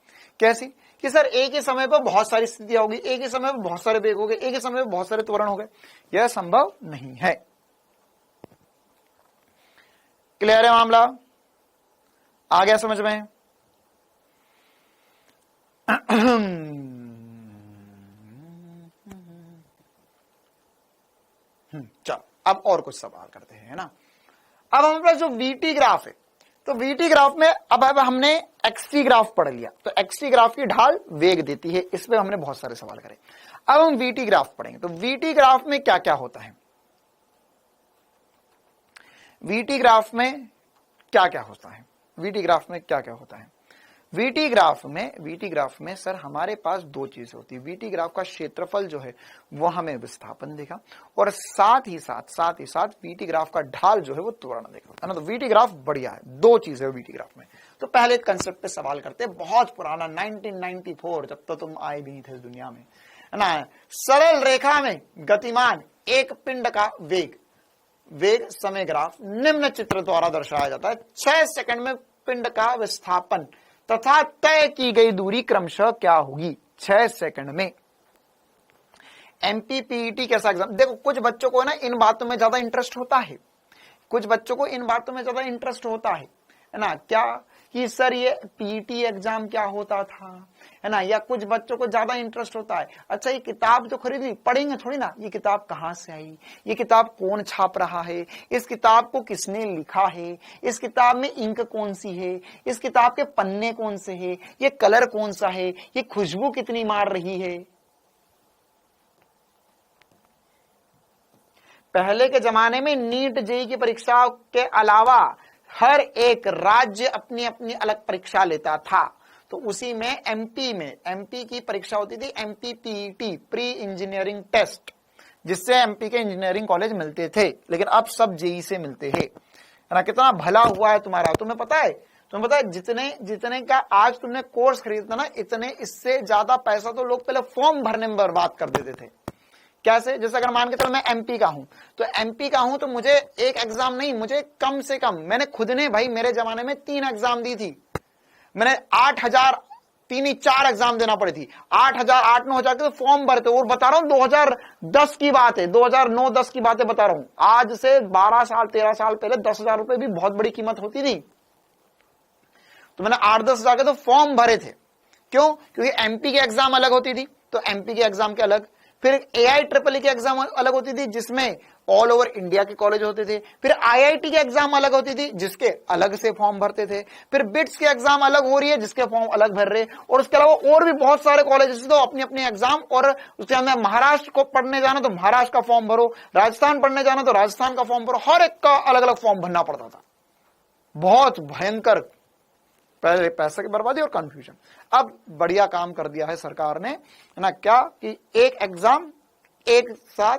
कैसी? कि सर एक ही समय पर बहुत सारी स्थितियां होगी, एक ही समय पर बहुत सारे वेग हो गए, एक ही समय पर बहुत सारे त्वरण हो गए, यह संभव नहीं है। क्लियर है मामला? आ गया समझ में? चलो अब और कुछ सवाल करते हैं ना। अब हमारे पास जो वीटी ग्राफ है, तो वीटी ग्राफ में अब हमने एक्सटी ग्राफ पढ़ लिया, तो एक्सटी ग्राफ की ढाल वेग देती है, इस पे हमने बहुत सारे सवाल करे। अब हम वीटी ग्राफ पढ़ेंगे, तो वीटी ग्राफ में क्या क्या होता है, वीटी ग्राफ में क्या क्या होता है, वीटी ग्राफ में क्या क्या होता है? वीटी ग्राफ में सर हमारे पास दो चीजें होती है। वीटी ग्राफ का क्षेत्रफल जो है वो हमें विस्थापन देगा, और साथ ही साथ वीटी ग्राफ का ढाल जो है वो त्वरण देगा, है ना। तो वीटी ग्राफ बढ़िया है, दो चीजें है वीटी ग्राफ में। तो पहले कंसेप्ट पे सवाल करते हैं, बहुत पुराना 1994, जब तो तुम आए भी नहीं थे इस दुनिया में, है ना। सरल रेखा में गतिमान एक पिंड का वेग समय ग्राफ निम्न चित्र द्वारा दर्शाया जाता है। 6 सेकंड में पिंड का विस्थापन तथा तय की गई दूरी क्रमशः क्या होगी 6 सेकंड में। एमपीपीईटी कैसा एग्जाम? देखो कुछ बच्चों को ना इन बातों में ज्यादा इंटरेस्ट होता है, है ना। क्या कि सर ये पीटी एग्जाम क्या होता था, है ना, या कुछ बच्चों को ज्यादा इंटरेस्ट होता है, अच्छा ये किताब जो खरीदी पढ़ेंगे थोड़ी ना, ये किताब कहां से आई, ये किताब कौन छाप रहा है, इस किताब को किसने लिखा है, इस किताब में इंक कौन सी है, इस किताब के पन्ने कौन से है, ये कलर कौन सा है, ये खुशबू कितनी मार रही है। पहले के जमाने में नीट जेईई की परीक्षा के अलावा हर एक राज्य अपनी अपनी अलग परीक्षा लेता था, तो उसी में एमपी की परीक्षा होती थी, एमपीपीईटी, प्री इंजीनियरिंग टेस्ट, जिससे एमपी के इंजीनियरिंग कॉलेज मिलते थे, लेकिन अब सब जेईई से मिलते हैं, है ना। कितना भला हुआ है तुम्हारा, तुम्हें पता है जितने का आज तुमने कोर्स खरीदता ना, इतने इससे ज्यादा पैसा तो लोग पहले फॉर्म भरने में बर्बाद कर देते थे। कैसे? जैसे अगर मान के चलो मैं एमपी का हूं, तो मुझे एक एग्जाम नहीं, मुझे कम से कम, मैंने खुद ने भाई मेरे जमाने में 3 एग्जाम दी थी, मैंने 4 एग्जाम देना पड़ी थी, 8,000 के तो फॉर्म भरते। और बता रहा हूं 2010 की बात है, 2009-10 की बातें बता रहा हूं, आज से 13 साल पहले 10,000 रुपए भी बहुत बड़ी कीमत होती थी। तो मैंने 8-10 के तो फॉर्म भरे थे। क्यों? क्योंकि एमपी की एग्जाम अलग होती थी, तो एमपी के एग्जाम के अलग, फिर AIEEE की एग्जाम अलग होती थी जिसमें ऑल ओवर इंडिया के कॉलेज होते थे, फिर IIT की एग्जाम अलग होती थी जिसके अलग से फॉर्म भरते थे, फिर बिट्स की एग्जाम अलग हो रही है जिसके फॉर्म अलग भर रहे, और उसके अलावा और भी बहुत सारे कॉलेज तो अपनी अपनी एग्जाम। और उसके अंदर महाराष्ट्र को पढ़ने जाना तो महाराष्ट्र का फॉर्म भरो, राजस्थान पढ़ने जाना तो राजस्थान का फॉर्म भरो, हर एक का अलग अलग फॉर्म भरना पड़ता था। बहुत भयंकर पहले पैसे की बर्बादी और कंफ्यूजन। अब बढ़िया काम कर दिया है सरकार ने, है ना, क्या कि एक एग्जाम एक साथ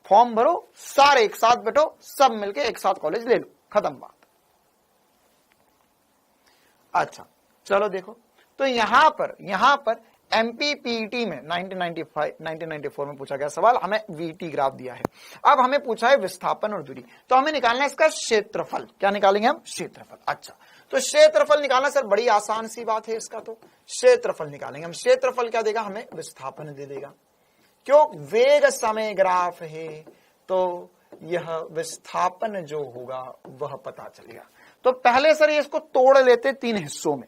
फॉर्म भरो, सारे एक साथ बैठो, सब मिलके एक साथ कॉलेज ले लो, खत्म बात। अच्छा चलो देखो, तो यहां पर एमपीपीटी में 1994 में पूछा गया सवाल, हमें वीटी ग्राफ दिया है। अब हमें पूछा है विस्थापन और दूरी, तो हमें निकालना है इसका क्षेत्रफल। क्या निकालेंगे हम? क्षेत्रफल। अच्छा, तो क्षेत्रफल निकालना सर बड़ी आसान सी बात है इसका, तो क्षेत्रफल निकालेंगे हम। क्षेत्रफल क्या देगा हमें? विस्थापन दे देगा। क्यों? वेग समय ग्राफ है, तो यह विस्थापन जो होगा वह पता चलेगा। तो पहले सर ये इसको तोड़ लेते 3 हिस्सों में,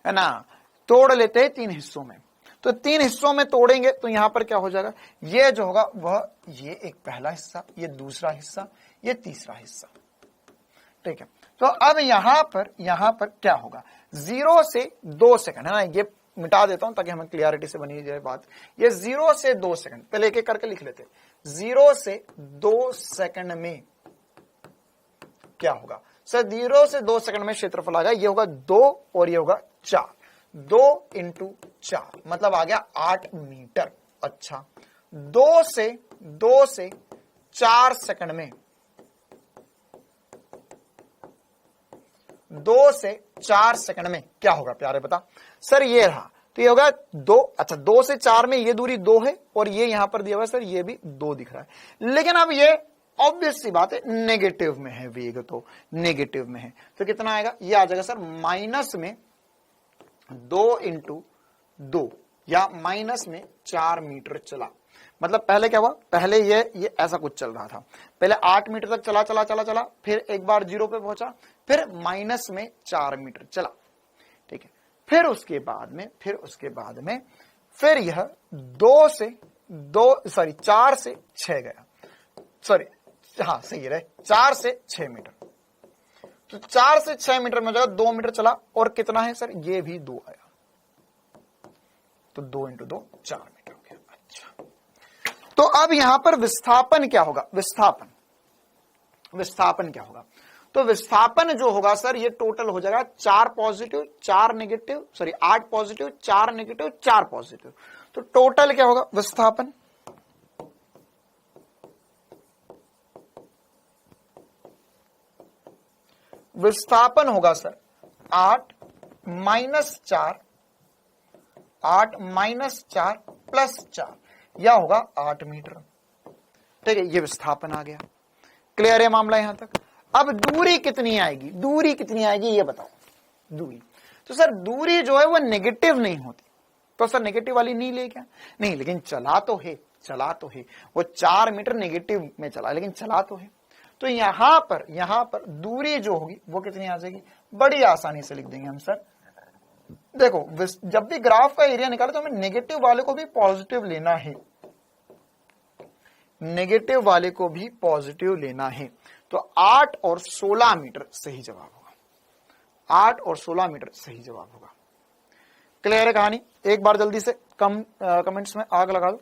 है ना, तोड़ लेते हैं 3 हिस्सों में। तो 3 हिस्सों में तोड़ेंगे तो यहां पर क्या हो जाएगा, ये जो होगा वह ये एक पहला हिस्सा, ये दूसरा हिस्सा, ये तीसरा हिस्सा। ठीक है, तो अब यहां पर क्या होगा, 0 से 2 सेकंड, है ना, ये मिटा देता हूं ताकि हमें क्लियरिटी से बनी जाए बात। ये 0 से 2 सेकंड, पहले एक एक करके लिख लेते हैं। 0 से 2 सेकंड में क्या होगा सर? 0 से 2 सेकंड में क्षेत्रफल आ गया, ये होगा 2 और ये होगा 4। 2 × 4 मतलब आ गया 8 मीटर। अच्छा, 2 से 4 सेकंड में, 2 से 4 सेकंड में क्या होगा प्यारे? बता सर, ये रहा, तो ये होगा 2। अच्छा, 2 से 4 में ये दूरी 2 है और ये यहां पर दिया हुआ है सर, ये भी 2 दिख रहा है। लेकिन अब ये ऑब्वियस सी बात है, नेगेटिव में है, वेग तो नेगेटिव में है, तो कितना आएगा? ये आ जाएगा सर माइनस में 2 × 2 या माइनस में 4 मीटर चला। मतलब पहले क्या हुआ, पहले ये ऐसा कुछ चल रहा था, पहले 8 मीटर तक चला, फिर एक बार 0 पे पहुंचा, फिर माइनस में 4 मीटर चला। ठीक है, फिर उसके बाद में फिर यह 4 से 6 गया, सॉरी हाँ सही रहे, 4 से 6 मीटर। तो 4 से 6 मीटर में जगह 2 मीटर चला, और कितना है सर? ये भी 2 आया, तो 2 × 2 4 मीटर हो गया। अच्छा, तो अब यहां पर विस्थापन क्या होगा? विस्थापन क्या होगा? तो विस्थापन जो होगा सर, ये टोटल हो जाएगा 4 positive 4 negative, sorry 8 positive 4 negative 4 positive. तो टोटल क्या होगा विस्थापन? विस्थापन होगा सर 8 - 4 + 4, यह होगा 8 मीटर। ठीक है, ये विस्थापन आ गया। क्लियर है मामला यहां तक? अब दूरी कितनी आएगी? ये बताओ दूरी। तो सर दूरी जो है वो नेगेटिव नहीं होती, तो सर नेगेटिव वाली नहीं ले क्या? नहीं, लेकिन चला तो है, वो 4 मीटर नेगेटिव में चला, लेकिन चला तो है। तो यहां पर दूरी जो होगी वो कितनी आ जाएगी? बड़ी आसानी से लिख देंगे हम सर। देखो, जब भी ग्राफ का एरिया निकाले तो हमें नेगेटिव वाले को भी पॉजिटिव लेना है, नेगेटिव वाले को भी पॉजिटिव लेना है। तो 8 और 16 मीटर सही जवाब होगा, 8 और 16 मीटर सही जवाब होगा। क्लियर है कहानी? एक बार जल्दी से कमेंट्स में आग लगा दो।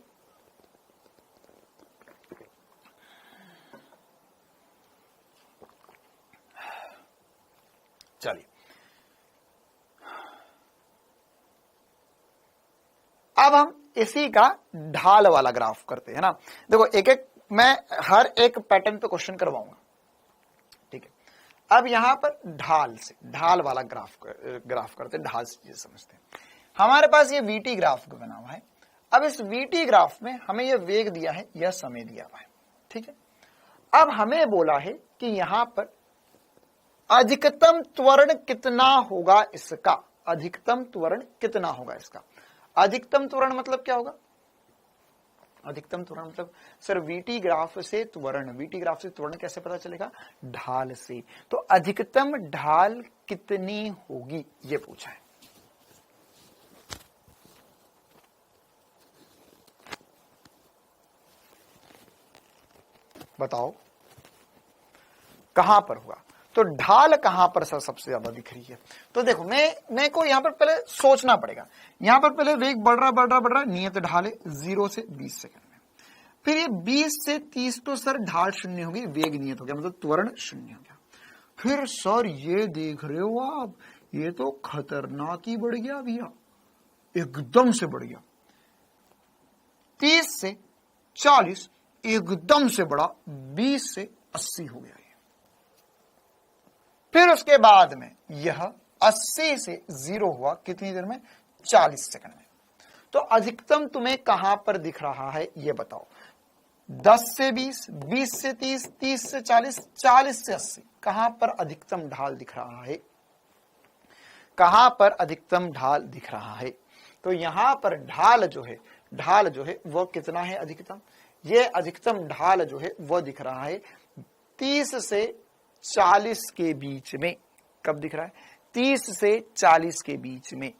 चलिए, अब हम इसी का ढाल वाला ग्राफ करते हैं ना। देखो, एक एक मैं हर एक पैटर्न पे क्वेश्चन करवाऊंगा। ठीक है, अब यहां पर ढाल वाला ग्राफ करते हैं, ढाल से समझते हैं। हमारे पास ये वीटी ग्राफ बना हुआ है। अब इस वीटी ग्राफ में हमें यह वेग दिया है, यह समय दिया हुआ है। ठीक है, अब हमें बोला है कि यहां पर अधिकतम त्वरण कितना होगा इसका? अधिकतम त्वरण कितना होगा इसका? अधिकतम त्वरण मतलब क्या होगा? अधिकतम त्वरण मतलब सर वीटी ग्राफ से त्वरण कैसे पता चलेगा? ढाल से। तो अधिकतम ढाल कितनी होगी ये पूछा है। बताओ कहां पर होगा? तो ढाल कहां पर सर सबसे ज्यादा दिख रही है? तो देखो, मैं को यहां पर पहले सोचना पड़ेगा। यहां पर पहले वेग बढ़ रहा, नियत ढाल है 0 से 20 सेकंड में। फिर ये 20 से 30 तो सर ढाल 0 होगी, वेग नियत हो गया, मतलब त्वरण 0 हो गया। फिर सर ये देख रहे हो आप, ये तो खतरनाक ही बढ़ गया भैया, एकदम से बढ़ गया। 30 से 40 एकदम से बढ़ा, 20 से 80 हो गया। फिर उसके बाद में यह 80 से 0 हुआ कितनी देर में? 40 सेकंड में। तो अधिकतम तुम्हें कहां पर दिख रहा है ये बताओ। 10 से 20, 20 से 30, 30 से 40, 40 से 80, कहां पर अधिकतम ढाल दिख रहा है? कहां पर अधिकतम ढाल दिख रहा है? तो यहां पर ढाल जो है वो कितना है अधिकतम? ये अधिकतम ढाल जो है वो दिख रहा है 30 से 40 के बीच में। कब दिख रहा है? 30 से 40 के बीच में।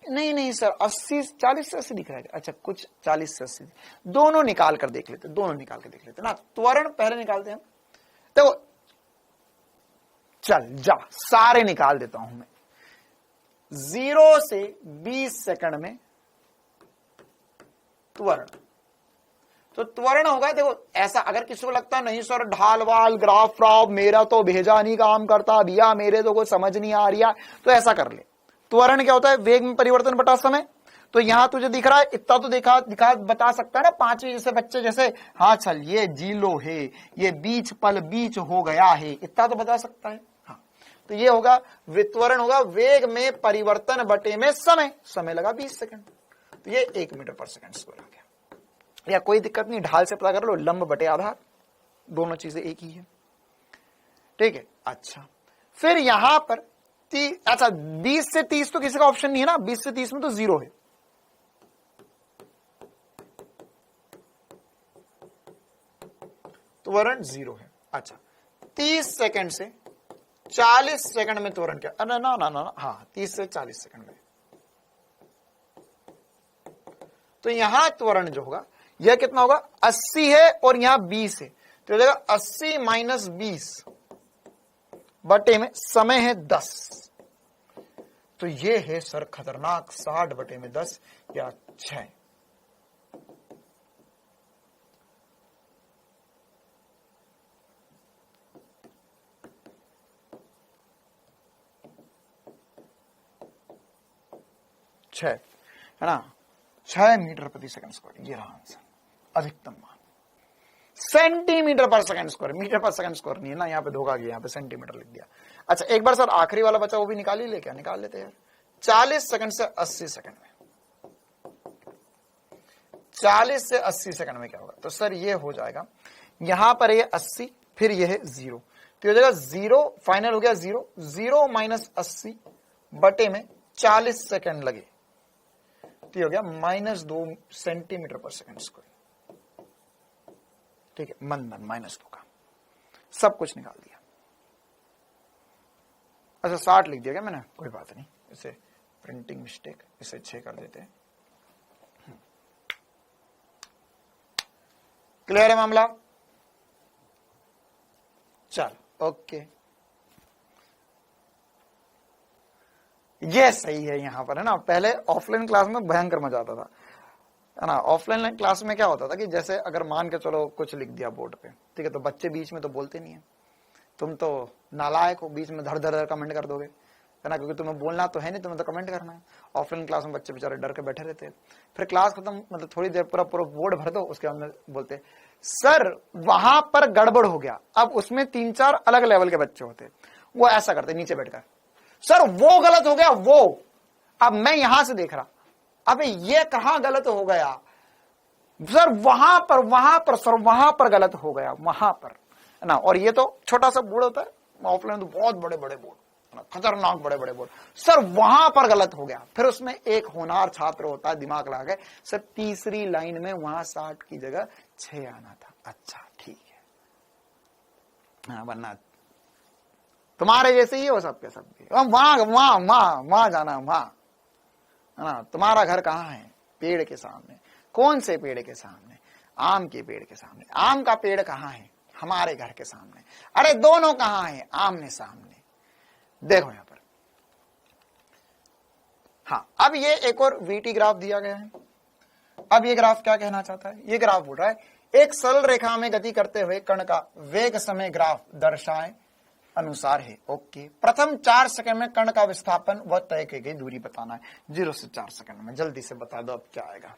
नहीं सर 80, 40 से 80 दिख रहा है। अच्छा, कुछ 40 से 80, दोनों निकाल कर देख लेते, दोनों निकाल कर देख लेते ना। त्वरण पहले निकालते हैं। तो चल जा, सारे निकाल देता हूं मैं। 0 से 20 सेकंड में त्वरण। तो त्वरण होगा, देखो ऐसा, अगर किसी को लगता नहीं सर ढाल वाल ग्राफ फ्राफ मेरा तो भेजा नहीं काम करता भैया, मेरे तो कुछ समझ नहीं आ रहा, तो ऐसा कर ले। त्वरण क्या होता है? वेग में परिवर्तन बटा समय। तो यहां तुझे दिख रहा है इतना तो दिखा बता सकता है ना, 5वीं जैसे बच्चे जैसे, हाँ चल ये जीलो है, ये बीच पल बीच हो गया है, इतना तो बता सकता है। हाँ, तो ये होगा त्वरण, होगा वेग में परिवर्तन बटे में समय। समय लगा 20 सेकंड, तो ये 1 मीटर पर सेकंड स्क्वायर आ गया। या कोई दिक्कत नहीं, ढाल से पता कर लो, लंब बटे आधार, दोनों चीजें एक ही है। ठीक है। अच्छा, फिर यहां पर अच्छा 20 से 30 तो किसी का ऑप्शन नहीं है ना, 20 से 30 में तो 0 है। त्वरण 0 है। अच्छा, 30 सेकंड से 40 सेकंड में त्वरण क्या? अरे ना, हाँ 30 से 40 सेकंड में। तो यहां त्वरण जो होगा यह कितना होगा? 80 है और यहां 20 है, तो हो 80 माइनस 20 बटे में समय है 10। तो ये है सर खतरनाक 60 बटे में 10 या 6। है ना, 6 मीटर प्रति सेकंड स्क्वायर, ये रहा आंसर, अधिकतम मान। सेंटीमीटर पर सेकंड स्क्वायर, मीटर पर सेकंड स्क्वायर नहीं है ना, यहाँ पे धोखा गया, यहाँ पे सेंटीमीटर लिख दिया। अच्छा, एक बार सर आखिरी वाला बचा वो भी निकाल ही ले, क्या निकाल लेते यार। 40 सेकंड से 80 सेकंड में, 40 से 80 सेकंड में क्या होगा? तो सर ये हो जाएगा, यहां पर ये 80, फिर ये है 0, तो हो जाएगा 0, फाइनल हो गया 0, 0 माइनस 80 बटे में 40 सेकंड लगे, तो हो गया -2 सेंटीमीटर पर सेकंड स्क्वायर। ठीक है, मन -2 का सब कुछ निकाल दिया। अच्छा 60 लिख दिया क्या मैंने? कोई बात नहीं, इसे प्रिंटिंग मिस्टेक, इसे 6 कर देते हैं। क्लियर है मामला? चल ओके, ये सही है। यहां पर है ना, पहले ऑफलाइन क्लास में भयंकर मजा आता था, है ना। ऑफलाइन क्लास में क्या होता था कि जैसे अगर मान के चलो कुछ लिख दिया बोर्ड पे, ठीक है, तो बच्चे बीच में तो बोलते नहीं है, तुम तो नालायक हो, बीच में धड़ धड़ कमेंट कर दोगे, है ना, क्योंकि तुम्हें बोलना तो है नहीं, तुम्हें तो कमेंट करना है। ऑफलाइन क्लास में बच्चे बेचारे डर के बैठे रहते हैं। फिर क्लास खत्म, मतलब थोड़ी देर पूरा बोर्ड भर दो, उसके बाद में बोलते सर वहां पर गड़बड़ हो गया। अब उसमें 3-4 अलग लेवल के बच्चे होते, वो ऐसा करते नीचे बैठकर, सर वो गलत हो गया वो। अब मैं यहां से देख रहा, अबे ये कहां गलत हो गया सर? वहां पर सर वहां पर गलत हो गया, वहां पर, है ना। और ये तो छोटा सा बोर्ड होता है, ऑफलाइन तो बहुत बड़े बड़े बोर्ड, खतरनाक बड़े बड़े बोर्ड, सर वहां पर गलत हो गया। फिर उसमें एक होनहार छात्र होता है, दिमाग लगा के, सर तीसरी लाइन में वहां 60 की जगह 6 आना था। अच्छा ठीक है, हाँ, वरना तुम्हारे जैसे ही हो सबके सब। वहां जाना, वहां, है ना। तुम्हारा घर कहाँ है? पेड़ के सामने। कौन से पेड़ के सामने? आम के पेड़ के सामने। आम का पेड़ कहाँ है? हमारे घर के सामने। अरे दोनों कहाँ है? आमने सामने। देखो यहां पर, हाँ, अब ये एक और वीटी ग्राफ दिया गया है। अब ये ग्राफ क्या कहना चाहता है? ये ग्राफ बोल रहा है एक सरल रेखा में गति करते हुए कण का वेग समय ग्राफ दर्शाए अनुसार है। ओके, प्रथम 4 सेकंड में कण का विस्थापन व तय की गई दूरी बताना है। 0 से 4 सेकंड में जल्दी से बता दो अब क्या आएगा।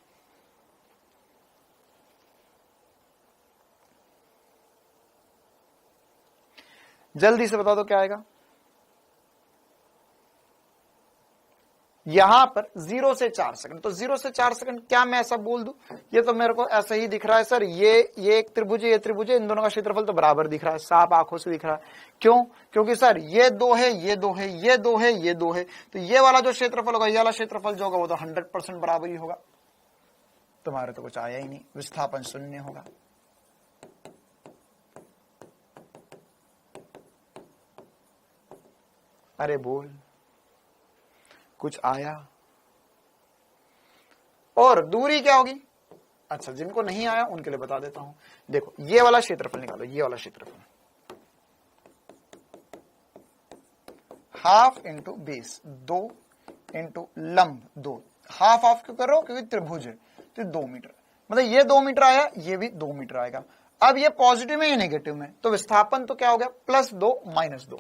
जल्दी से बता दो क्या आएगा। यहां पर 0 से 4 सेकंड, तो 0 से 4 सेकंड क्या मैं ऐसा बोल दूं, ये तो मेरे को ऐसा ही दिख रहा है सर, ये एक त्रिभुज है, ये त्रिभुज है, इन दोनों का क्षेत्रफल तो बराबर दिख रहा है, साफ आंखों से दिख रहा है। क्यों? क्योंकि सर ये 2 है, ये 2 है, ये 2 है, ये 2 है, तो ये वाला जो क्षेत्रफल होगा, ये वाला क्षेत्रफल जो होगा वो तो 100% बराबर ही होगा। तुम्हारे तो कुछ आया ही नहीं, विस्थापन 0 होगा। अरे बोल, कुछ आया? और दूरी क्या होगी? अच्छा, जिनको नहीं आया उनके लिए बता देता हूं। देखो, ये वाला क्षेत्रफल निकालो, ये वाला क्षेत्रफल, हाफ इंटू बेस 2 इंटू लंब 2। हाफ हाफ क्यों कर रहे हो? क्योंकि त्रिभुज है तो 2 मीटर, मतलब ये 2 मीटर आया, ये भी 2 मीटर आएगा। अब ये पॉजिटिव में या नेगेटिव में, तो विस्थापन तो क्या हो गया, +2 -2,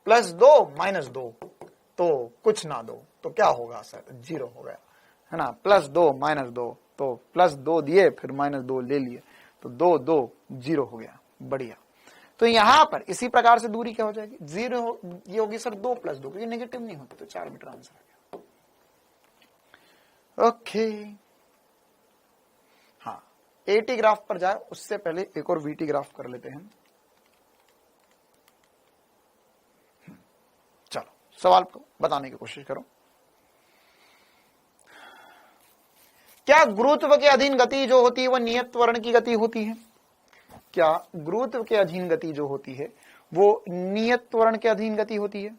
+2 -2, तो कुछ ना दो तो क्या होगा सर, 0 हो गया, है ना। +2 -2, तो +2 दिए, फिर -2 ले लिए, तो 2 2 0 हो गया, बढ़िया। तो यहां पर इसी प्रकार से दूरी क्या हो जाएगी, 0 ये होगी सर 2 + 2, क्योंकि नेगेटिव नहीं होती, तो 4 मीटर आंसर आ गया। ओके, हाँ, एटी ग्राफ पर जाए उससे पहले एक और वीटी ग्राफ कर लेते हैं। चलो, सवाल को बताने की कोशिश करो। क्या गुरुत्व के अधीन गति जो होती है वह नियत त्वरण की गति होती है? क्या गुरुत्व के अधीन गति जो होती है वो नियत त्वरण के अधीन गति होती है?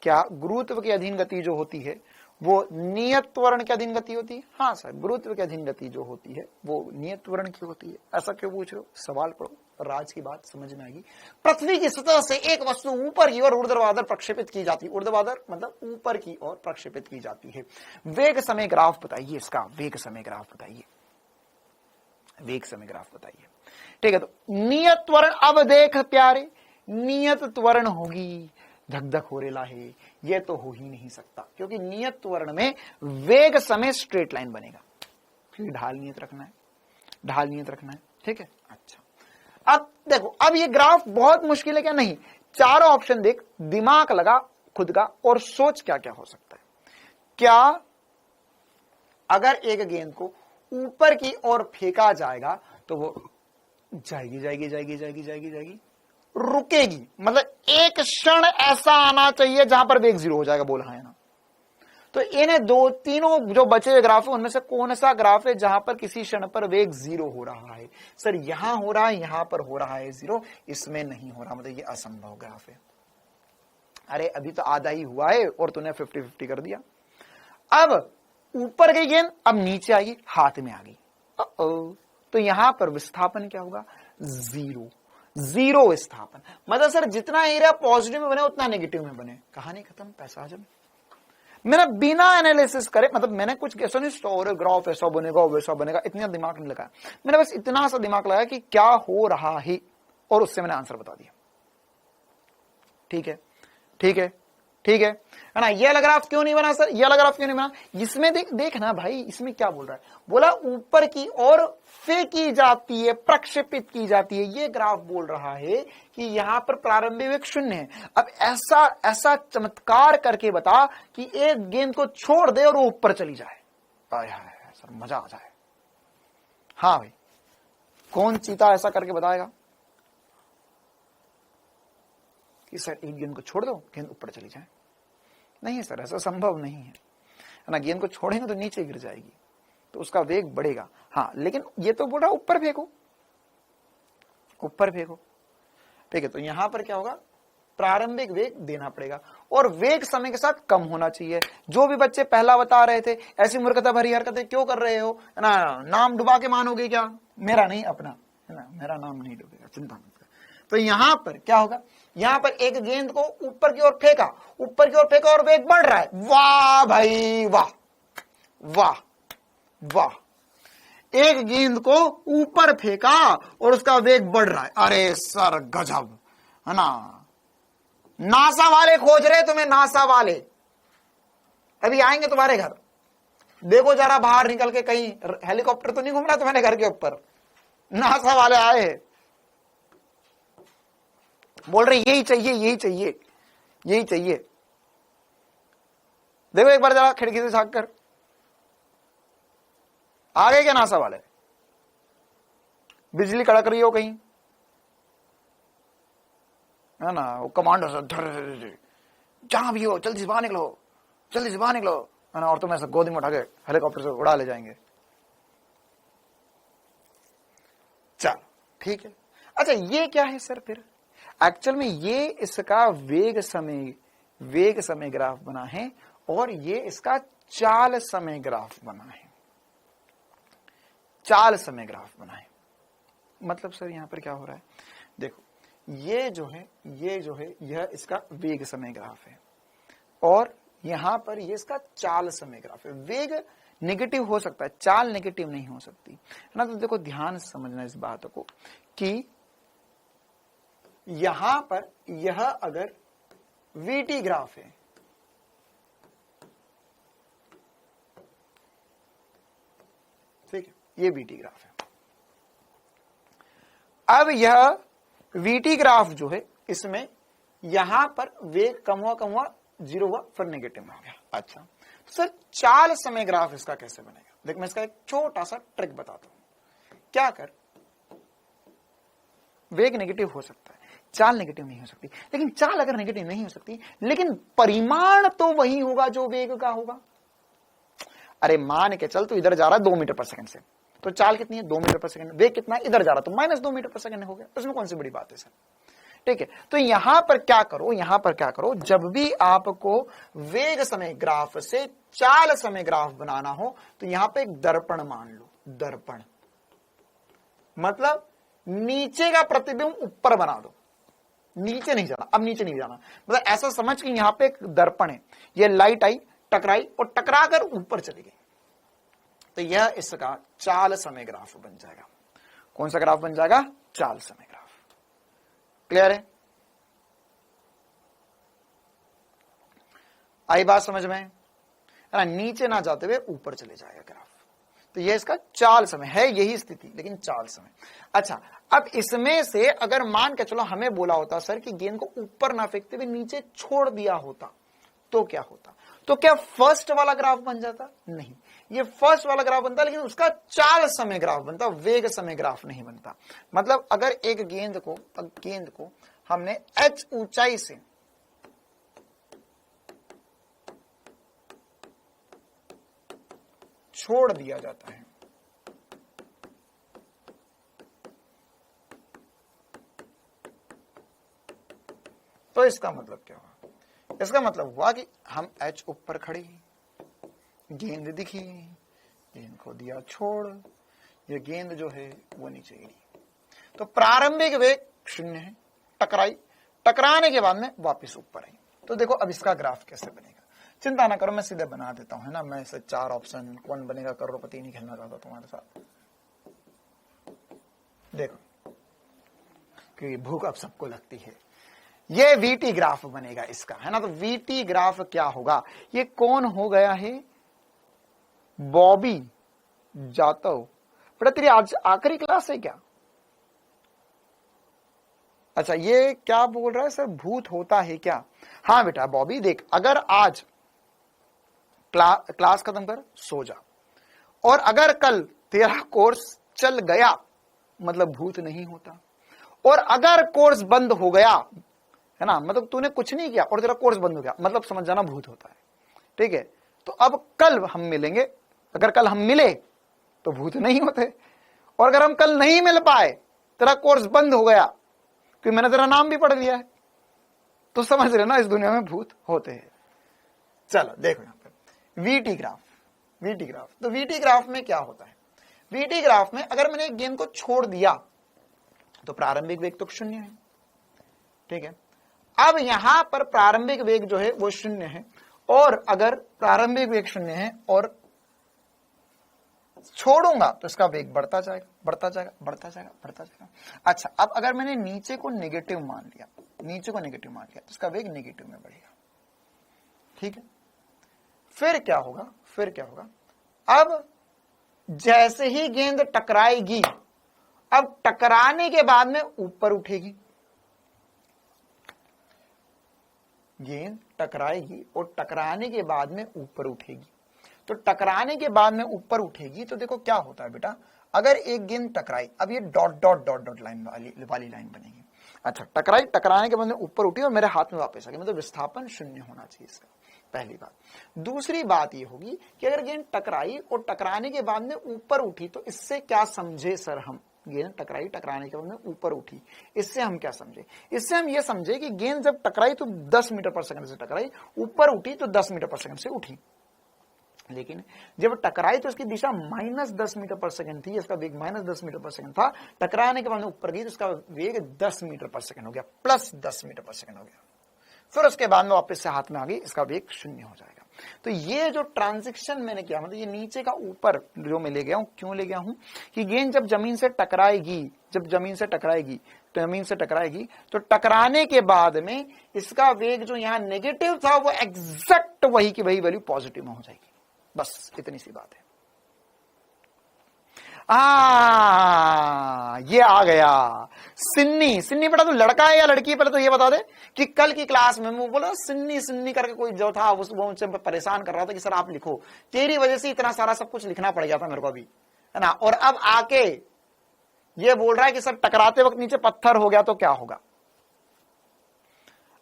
क्या गुरुत्व के अधीन गति जो होती है वो नियत त्वरण के अधीन गति होती है? हाँ सर, गुरुत्व के अधीन गति जो होती है वो नियत त्वरण की होती है। ऐसा क्यों पूछ रहे हो? सवाल पढ़ो, राज की बात समझ में आएगी। पृथ्वी की सतह से एक वस्तु ऊपर की ओर ऊर्ध्वाधर प्रक्षेपित की जाती है, ऊर्ध्वाधर मतलब ऊपर की ओर प्रक्षेपित की जाती है। वेग समय ग्राफ बताइए, इसका वेग समय ग्राफ बताइए, वेग समय ग्राफ बताइए। ठीक है, तो नियत त्वरण, अब देख प्यारे, नियत त्वरण होगी, धक धक हो रेला है, ये तो हो ही नहीं सकता, क्योंकि नियत त्वरण में वेग समय स्ट्रेट लाइन बनेगा, क्योंकि ढाल नियत रखना है, ढाल नियत रखना है। ठीक है, अच्छा, अब देखो, अब ये ग्राफ बहुत मुश्किल है क्या? नहीं, चारों ऑप्शन देख, दिमाग लगा खुद का और सोच क्या क्या हो सकता है। क्या अगर एक गेंद को ऊपर की ओर फेंका जाएगा तो वो जाएगी जाएगी जाएगी जाएगी जाएगी जाएगी, रुकेगी, मतलब एक क्षण ऐसा आना चाहिए जहां पर वेग 0 हो जाएगा, बोल हाँ है ना। तो इन्हें दो तीनों जो बचे हुए ग्राफ है उनमें से कौन सा ग्राफ है जहां पर किसी क्षण पर वेग 0 हो रहा है? सर यहां हो रहा है, यहां पर हो रहा है 0, इसमें नहीं हो रहा, मतलब ये असंभव ग्राफ है। अरे अभी तो आधा ही हुआ है और तूने 50-50 कर दिया। अब ऊपर गई गेंद, अब नीचे आएगी, हाथ में आ गई, तो यहां पर विस्थापन क्या होगा? 0 विस्थापन। मतलब सर जितना एरिया पॉजिटिव में बने उतना नेगेटिव में बने, कहानी खत्म, पैसा हजम। मैंने बिना एनालिसिस करे, मतलब मैंने कुछ ऐसा नहीं स्टोर ग्राफ ऐसा बनेगा वैसा बनेगा, इतना दिमाग नहीं लगाया, मैंने बस इतना सा दिमाग लगाया कि क्या हो रहा है और उससे मैंने आंसर बता दिया। ठीक है, ठीक है, ठीक है ना। ये वाला ग्राफ क्यों नहीं बना सर, ये वाला ग्राफ क्यों नहीं बना? इसमें देख ना भाई, इसमें क्या बोल रहा है, बोला ऊपर की ओर फेंकी जाती है, प्रक्षेपित की जाती है। ये ग्राफ बोल रहा है कि यहां पर प्रारंभिक वेग 0 है। अब ऐसा चमत्कार करके बता कि एक गेंद को छोड़ दे और वो ऊपर चली जाए, सर मजा आ जाए। हाँ भाई, कौन चीता ऐसा करके बताएगा कि सर एक गेंद को छोड़ दो, गेंद ऊपर चली जाए? नहीं सर, ऐसा संभव नहीं है ना। गेंद को छोड़ेंगे तो नीचे गिर जाएगी, तो उसका वेग बढ़ेगा। हाँ, लेकिन ये तो बोल रहा ऊपर फेंको, ऊपर फेंको। ठीक है, तो यहां पर क्या होगा? प्रारंभिक वेग देना पड़ेगा और वेग समय के साथ कम होना चाहिए। जो भी बच्चे पहला बता रहे थे ऐसी मूर्खता भरी हरकतें क्यों कर रहे हो, है ना, नाम डुबा के मानोगे क्या? मेरा नहीं, अपना, है ना, मेरा नाम नहीं डूबेगा, चिंता मत कर। तो यहां पर क्या होगा? यहां पर एक गेंद को ऊपर की ओर फेंका, ऊपर की ओर फेंका और वेग बढ़ रहा है। वाह भाई वाह, वाह वाह, एक गेंद को ऊपर फेंका और उसका वेग बढ़ रहा है। अरे सर गजब, है ना। नासा वाले खोज रहे तुम्हें, नासा वाले अभी आएंगे तुम्हारे घर। देखो जरा बाहर निकल के, कहीं हेलीकॉप्टर तो नहीं घूम रहा तुम्हारे घर के ऊपर? नासा वाले आए, बोल रहे यही चाहिए, यही चाहिए, यही चाहिए। देखो एक बार जरा खिड़की से झांक कर, आ गए क्या नासा वाले? बिजली कड़क रही हो कहीं, है ना, वो कमांडो से जहां भी हो जल्दी से बाहर निकलो, जल्दी से बाहर निकलो, है ना, और तुम्हें ऐसा गोदी में उठा के हेलीकॉप्टर से उड़ा ले जाएंगे। चल ठीक है। अच्छा ये क्या है सर फिर? एक्चुअल में ये इसका वेग समय ग्राफ बना है और ये इसका चाल समय ग्राफ बना है। चाल समय ग्राफ बना है मतलब सर यहां पर क्या हो रहा है? देखो ये जो है यह इसका वेग समय ग्राफ है और यहां पर ये इसका चाल समय ग्राफ है। वेग नेगेटिव हो सकता है, चाल नेगेटिव नहीं हो सकती, है ना। तो देखो ध्यान से समझना इस बात को कि यहां पर यह अगर वीटी ग्राफ है, ठीक है, ये वीटी ग्राफ है। अब यह वीटी ग्राफ जो है इसमें यहां पर वेग कम हुआ 0 हुआ फिर नेगेटिव में हो गया। अच्छा तो सर चाल समय ग्राफ इसका कैसे बनेगा? देख मैं इसका एक छोटा सा ट्रिक बताता हूं। क्या कर, वेग नेगेटिव हो सकता है, चाल नेगेटिव नहीं हो सकती, लेकिन चाल अगर नेगेटिव नहीं हो सकती लेकिन परिमाण तो वही होगा जो वेग का होगा। अरे मान के चल तू इधर जा रहा है 2 मीटर पर सेकंड से, तो चाल कितनी है? 2 मीटर पर सेकंड। वेग कितना है? इधर जा रहा तो -2 मीटर पर सेकंड हो गया, उसमें कौन सी बड़ी बात है सर? ठीक है, तो यहां पर क्या करो, जब भी आपको वेग समय ग्राफ से चाल समय ग्राफ बनाना हो तो यहां पे एक दर्पण मान लो। दर्पण मतलब नीचे का प्रतिबिंब ऊपर बना दो, नीचे नहीं जाना, अब नीचे नहीं जाना, मतलब ऐसा समझ कि यहां पे एक दर्पण है, ये लाइट आई टकराई और टकरा कर ऊपर चली गई, तो यह इसका चाल समय ग्राफ बन जाएगा। कौन सा ग्राफ बन जाएगा? चाल समय ग्राफ। क्लियर है? आई बात समझ में? है ना, नीचे ना जाते हुए ऊपर चले जाएगा ग्राफ, तो यह इसका चाल समय है, यही स्थिति, लेकिन चाल समय। अच्छा अब इसमें से अगर मान के चलो हमें बोला होता सर कि गेंद को ऊपर ना फेंकते हुए नीचे छोड़ दिया होता तो क्या होता? तो क्या फर्स्ट वाला ग्राफ बन जाता? नहीं, ये फर्स्ट वाला ग्राफ बनता लेकिन उसका चाल समय ग्राफ बनता, वेग समय ग्राफ नहीं बनता। मतलब अगर एक गेंद को हमने h ऊंचाई से छोड़ दिया जाता है तो इसका मतलब क्या हुआ? इसका मतलब हुआ कि हम h ऊपर खड़ी, गेंद दिखी, गेंद को दिया छोड़, ये गेंद जो है वो नीचे गिरी, तो प्रारंभिक वेग 0 है, टकराई, टकराने के बाद में वापस ऊपर आई। तो देखो अब इसका ग्राफ कैसे बनेगा? चिंता ना करो, मैं सीधे बना देता हूं, है ना। मैं इसे 4 ऑप्शन, कौन बनेगा करोड़पति नहीं खेलना चाहता तुम्हारे साथ। देखो कि भूख अब सबको लगती है, ये वीटी ग्राफ बनेगा इसका, है ना। तो वीटी ग्राफ क्या होगा? ये कौन हो गया है? बॉबी जाटव। बेटा तेरी आज आखिरी क्लास है क्या? अच्छा ये क्या बोल रहा है सर, भूत होता है क्या? हाँ बेटा बॉबी देख, अगर आज क्लास खत्म कर सो जा, और अगर कल तेरा कोर्स चल गया मतलब भूत नहीं होता, और अगर कोर्स बंद हो गया, है ना, मतलब तूने कुछ नहीं किया और तेरा कोर्स बंद हो गया, मतलब समझ जाना भूत होता है। ठीक है, तो अब कल हम मिलेंगे, अगर कल हम मिले तो भूत नहीं होते, और अगर हम कल नहीं मिल पाए, तेरा कोर्स बंद हो गया क्योंकि मैंने तेरा नाम भी पढ़ लिया है, तो समझ रहे ना इस दुनिया में भूत होते हैं। चलो देखो यहां पर वीटी ग्राफ, तो वीटी ग्राफ में क्या होता है? वीटी ग्राफ में अगर मैंने एक गेंद को छोड़ दिया तो प्रारंभिक वेग तो 0 है, ठीक है। अब यहां पर प्रारंभिक वेग जो है वो 0 है, और अगर प्रारंभिक वेग 0 है और छोड़ूंगा तो इसका वेग बढ़ता जाएगा। अच्छा अब अगर मैंने नीचे को नेगेटिव मान लिया तो इसका वेग नेगेटिव में बढ़ेगा, ठीक है। फिर क्या होगा? अब जैसे ही गेंद टकराएगी, अब टकराने के बाद में ऊपर उठेगी, गेंद टकराएगी और टकराने के बाद में ऊपर उठेगी। तो टकराने के बाद में ऊपर उठेगी तो देखो क्या होता है बेटा, अगर एक गेंद टकराई, अब ये dot dot dot dot line वाली लाइन बनेगी। अच्छा, टकराई, टकराने के बाद में ऊपर उठी और मेरे हाथ में वापस आ गई, मतलब विस्थापन शून्य होना चाहिए इसका, पहली बात। दूसरी बात ये होगी कि अगर गेंद टकराई और टकराने के बाद में ऊपर उठी तो इससे क्या समझे सर हम, गेंद टकराई, टकराने के बाद में ऊपर उठी, इससे हम क्या समझे? इससे हम ये समझे कि गेंद जब टकराई तो 10 मीटर पर सेकंड से टकराई, ऊपर उठी तो 10 मीटर पर सेकंड से उठी। लेकिन जब टकराई तो इसकी दिशा -10 मीटर पर सेकंड थी, इसका वेग -10 मीटर पर सेकंड था। टकराने के बाद में ऊपर गई तो इसका वेग 10 मीटर पर सेकंड हो गया, प्लस 10 मीटर पर सेकंड हो गया। फिर उसके बाद में वापस से हाथ में आ गई, इसका वेग 0 हो जाएगा। तो ये जो ट्रांजिशन मैंने किया, मतलब ये नीचे का ऊपर जो मैं ले गया हूं, क्यों ले गया हूं कि गेंद जब जमीन से टकराएगी, तो टकराने के बाद में इसका वेग जो यहां नेगेटिव था वो एग्जैक्ट वही की वही वैल्यू पॉजिटिव में हो जाएगी। बस इतनी सी बात है। ये आ गया सिन्नी बेटा, तू लड़का है या लड़की है पहले तो ये बता दे। कि कल की क्लास में मैं बोला सिन्नी करके कोई जो था वो मुझसे परेशान कर रहा था कि सर आप लिखो, तेरी वजह से इतना सारा सब कुछ लिखना पड़ गया था मेरे को अभी, है ना। और अब आके ये बोल रहा है कि सर टकराते वक्त नीचे पत्थर हो गया तो क्या होगा।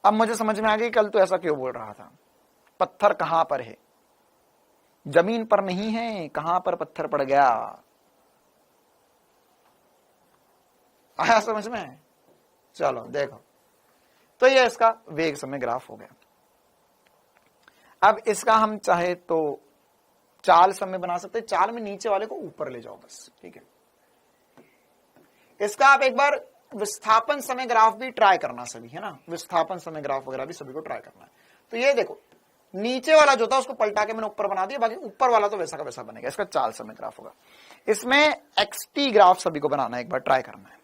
अब मुझे समझ में आ गई कल तो ऐसा क्यों बोल रहा था। पत्थर कहां पर है, जमीन पर नहीं है, कहां पर पत्थर पड़ गया, आया समझ में। चलो देखो, तो ये इसका वेग समय ग्राफ हो गया। अब इसका हम चाहे तो चाल समय बना सकते हैं, चाल में नीचे वाले को ऊपर ले जाओ बस, ठीक है। इसका आप एक बार विस्थापन समय ग्राफ भी ट्राई करना सभी, है ना, विस्थापन समय ग्राफ वगैरह भी सभी को ट्राई करना है। तो ये देखो नीचे वाला जो था उसको पलटा के मैंने ऊपर बना दिया, बाकी ऊपर वाला तो वैसा का वैसा बनेगा। इसका चाल समय ग्राफ होगा। इसमें एक्सटी ग्राफ सभी को बनाना है, एक बार ट्राई करना है,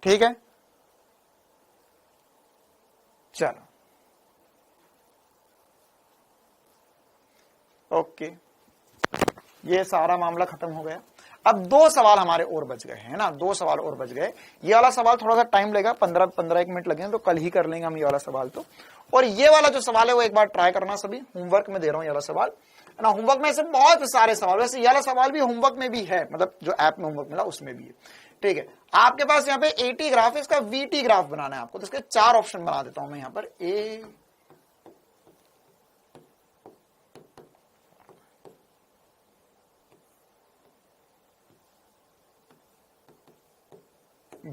ठीक है। चलो ओके, ये सारा मामला खत्म हो गया। अब 2 सवाल हमारे और बच गए हैं ना, 2 सवाल और बच गए। ये वाला सवाल थोड़ा सा टाइम लगेगा, 15 मिनट लगेंगे, तो कल ही कर लेंगे हम ये वाला सवाल तो। और ये वाला जो सवाल है वो एक बार ट्राई करना सभी, होमवर्क में दे रहा हूं ये वाला सवाल, है ना। होमवर्क में से बहुत सारे सवाल, वैसे ये वाला सवाल भी होमवर्क में भी है, मतलब जो ऐप में होमवर्क मिला उसमें भी है, ठीक है। आपके पास यहाँ पे एटी ग्राफ है, इसका वीटी ग्राफ बनाना है आपको, तो इसके 4 ऑप्शन बना देता हूं मैं यहाँ पर, ए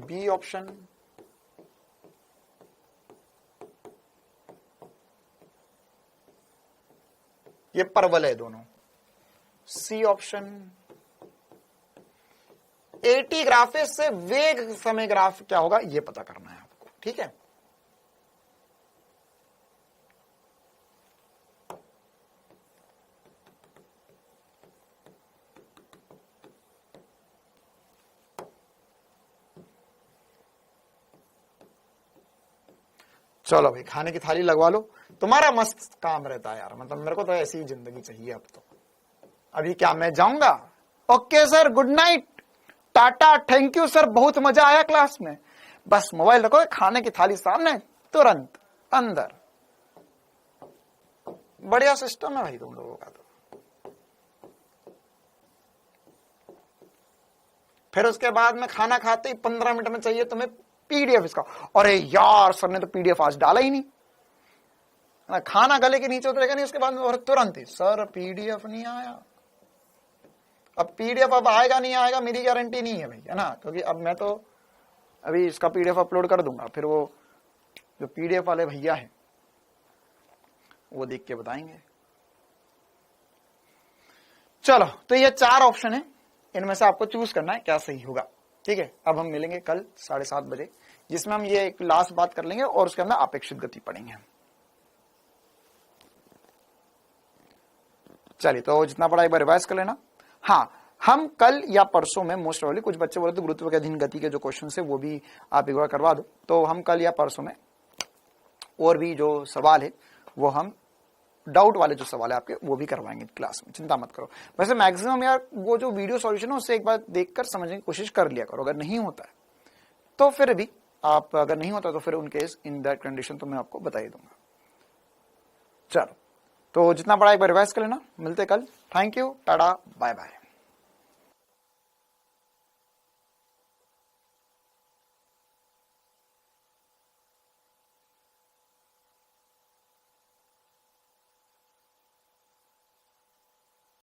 बी ऑप्शन, ये परवल है दोनों, सी ऑप्शन। एटी ग्राफ से वेग समय ग्राफ क्या होगा ये पता करना है आपको, ठीक है। चलो भाई खाने की थाली लगवा लो, तुम्हारा मस्त काम रहता है यार, मतलब मेरे को तो ऐसी ही जिंदगी चाहिए अब तो। अभी क्या मैं जाऊंगा? Okay sir, good night, Tata, thank you sir, बहुत मजा आया क्लास में। बस मोबाइल रखो, खाने की थाली सामने, तुरंत अंदर। बढ़िया सिस्टम है भाई तुम लोगों का तो। फिर उसके बाद में खाना खाते ही 15 मिनट में चाहिए तुम्हें पीडीएफ इसका। अरे यार सर ने तो पीडीएफ आज डाला ही नहीं, खाना गले के नीचे उतरेगा नहीं, उसके बाद में तुरंत ही सर पीडीएफ नहीं आया। अब पीडीएफ अब आएगा नहीं आएगा मेरी गारंटी नहीं है भाई, है ना, क्योंकि अब मैं तो अभी इसका पीडीएफ अपलोड कर दूंगा, फिर वो जो पीडीएफ वाले भैया हैं वो देख के बताएंगे। चलो तो ये 4 ऑप्शन है, इनमें से आपको चूज करना है क्या सही होगा, ठीक है। अब हम मिलेंगे कल 7:30 बजे, जिसमें हम ये एक लास्ट बात कर लेंगे और उसके अंदर अपेक्षित गति पढ़ेंगे। चलिए तो जितना पढ़ा एक बार रिवाइज कर लेना। हाँ, हम कल या परसों में मोस्ट प्रोबेबली, कुछ बच्चे बोले तो गुरुत्व के अधीन गति के जो क्वेश्चन है वो भी आप एक बार करवा दो, तो हम कल या परसों में और भी जो सवाल है वो हम डाउट वाले जो सवाल है आपके वो भी करवाएंगे क्लास में, चिंता मत करो। वैसे मैक्सिमम यार वो जो वीडियो सॉल्यूशन है उससे एक बार देखकर समझने की कोशिश कर लिया करो, अगर नहीं होता है तो फिर भी आप अगर नहीं होता तो फिर उन केस इन दैट कंडीशन तो मैं आपको बता ही दूंगा। चलो, तो जितना पढ़ा एक बार रिवाइज कर लेना, मिलते कल। Thank you, tata, bye bye.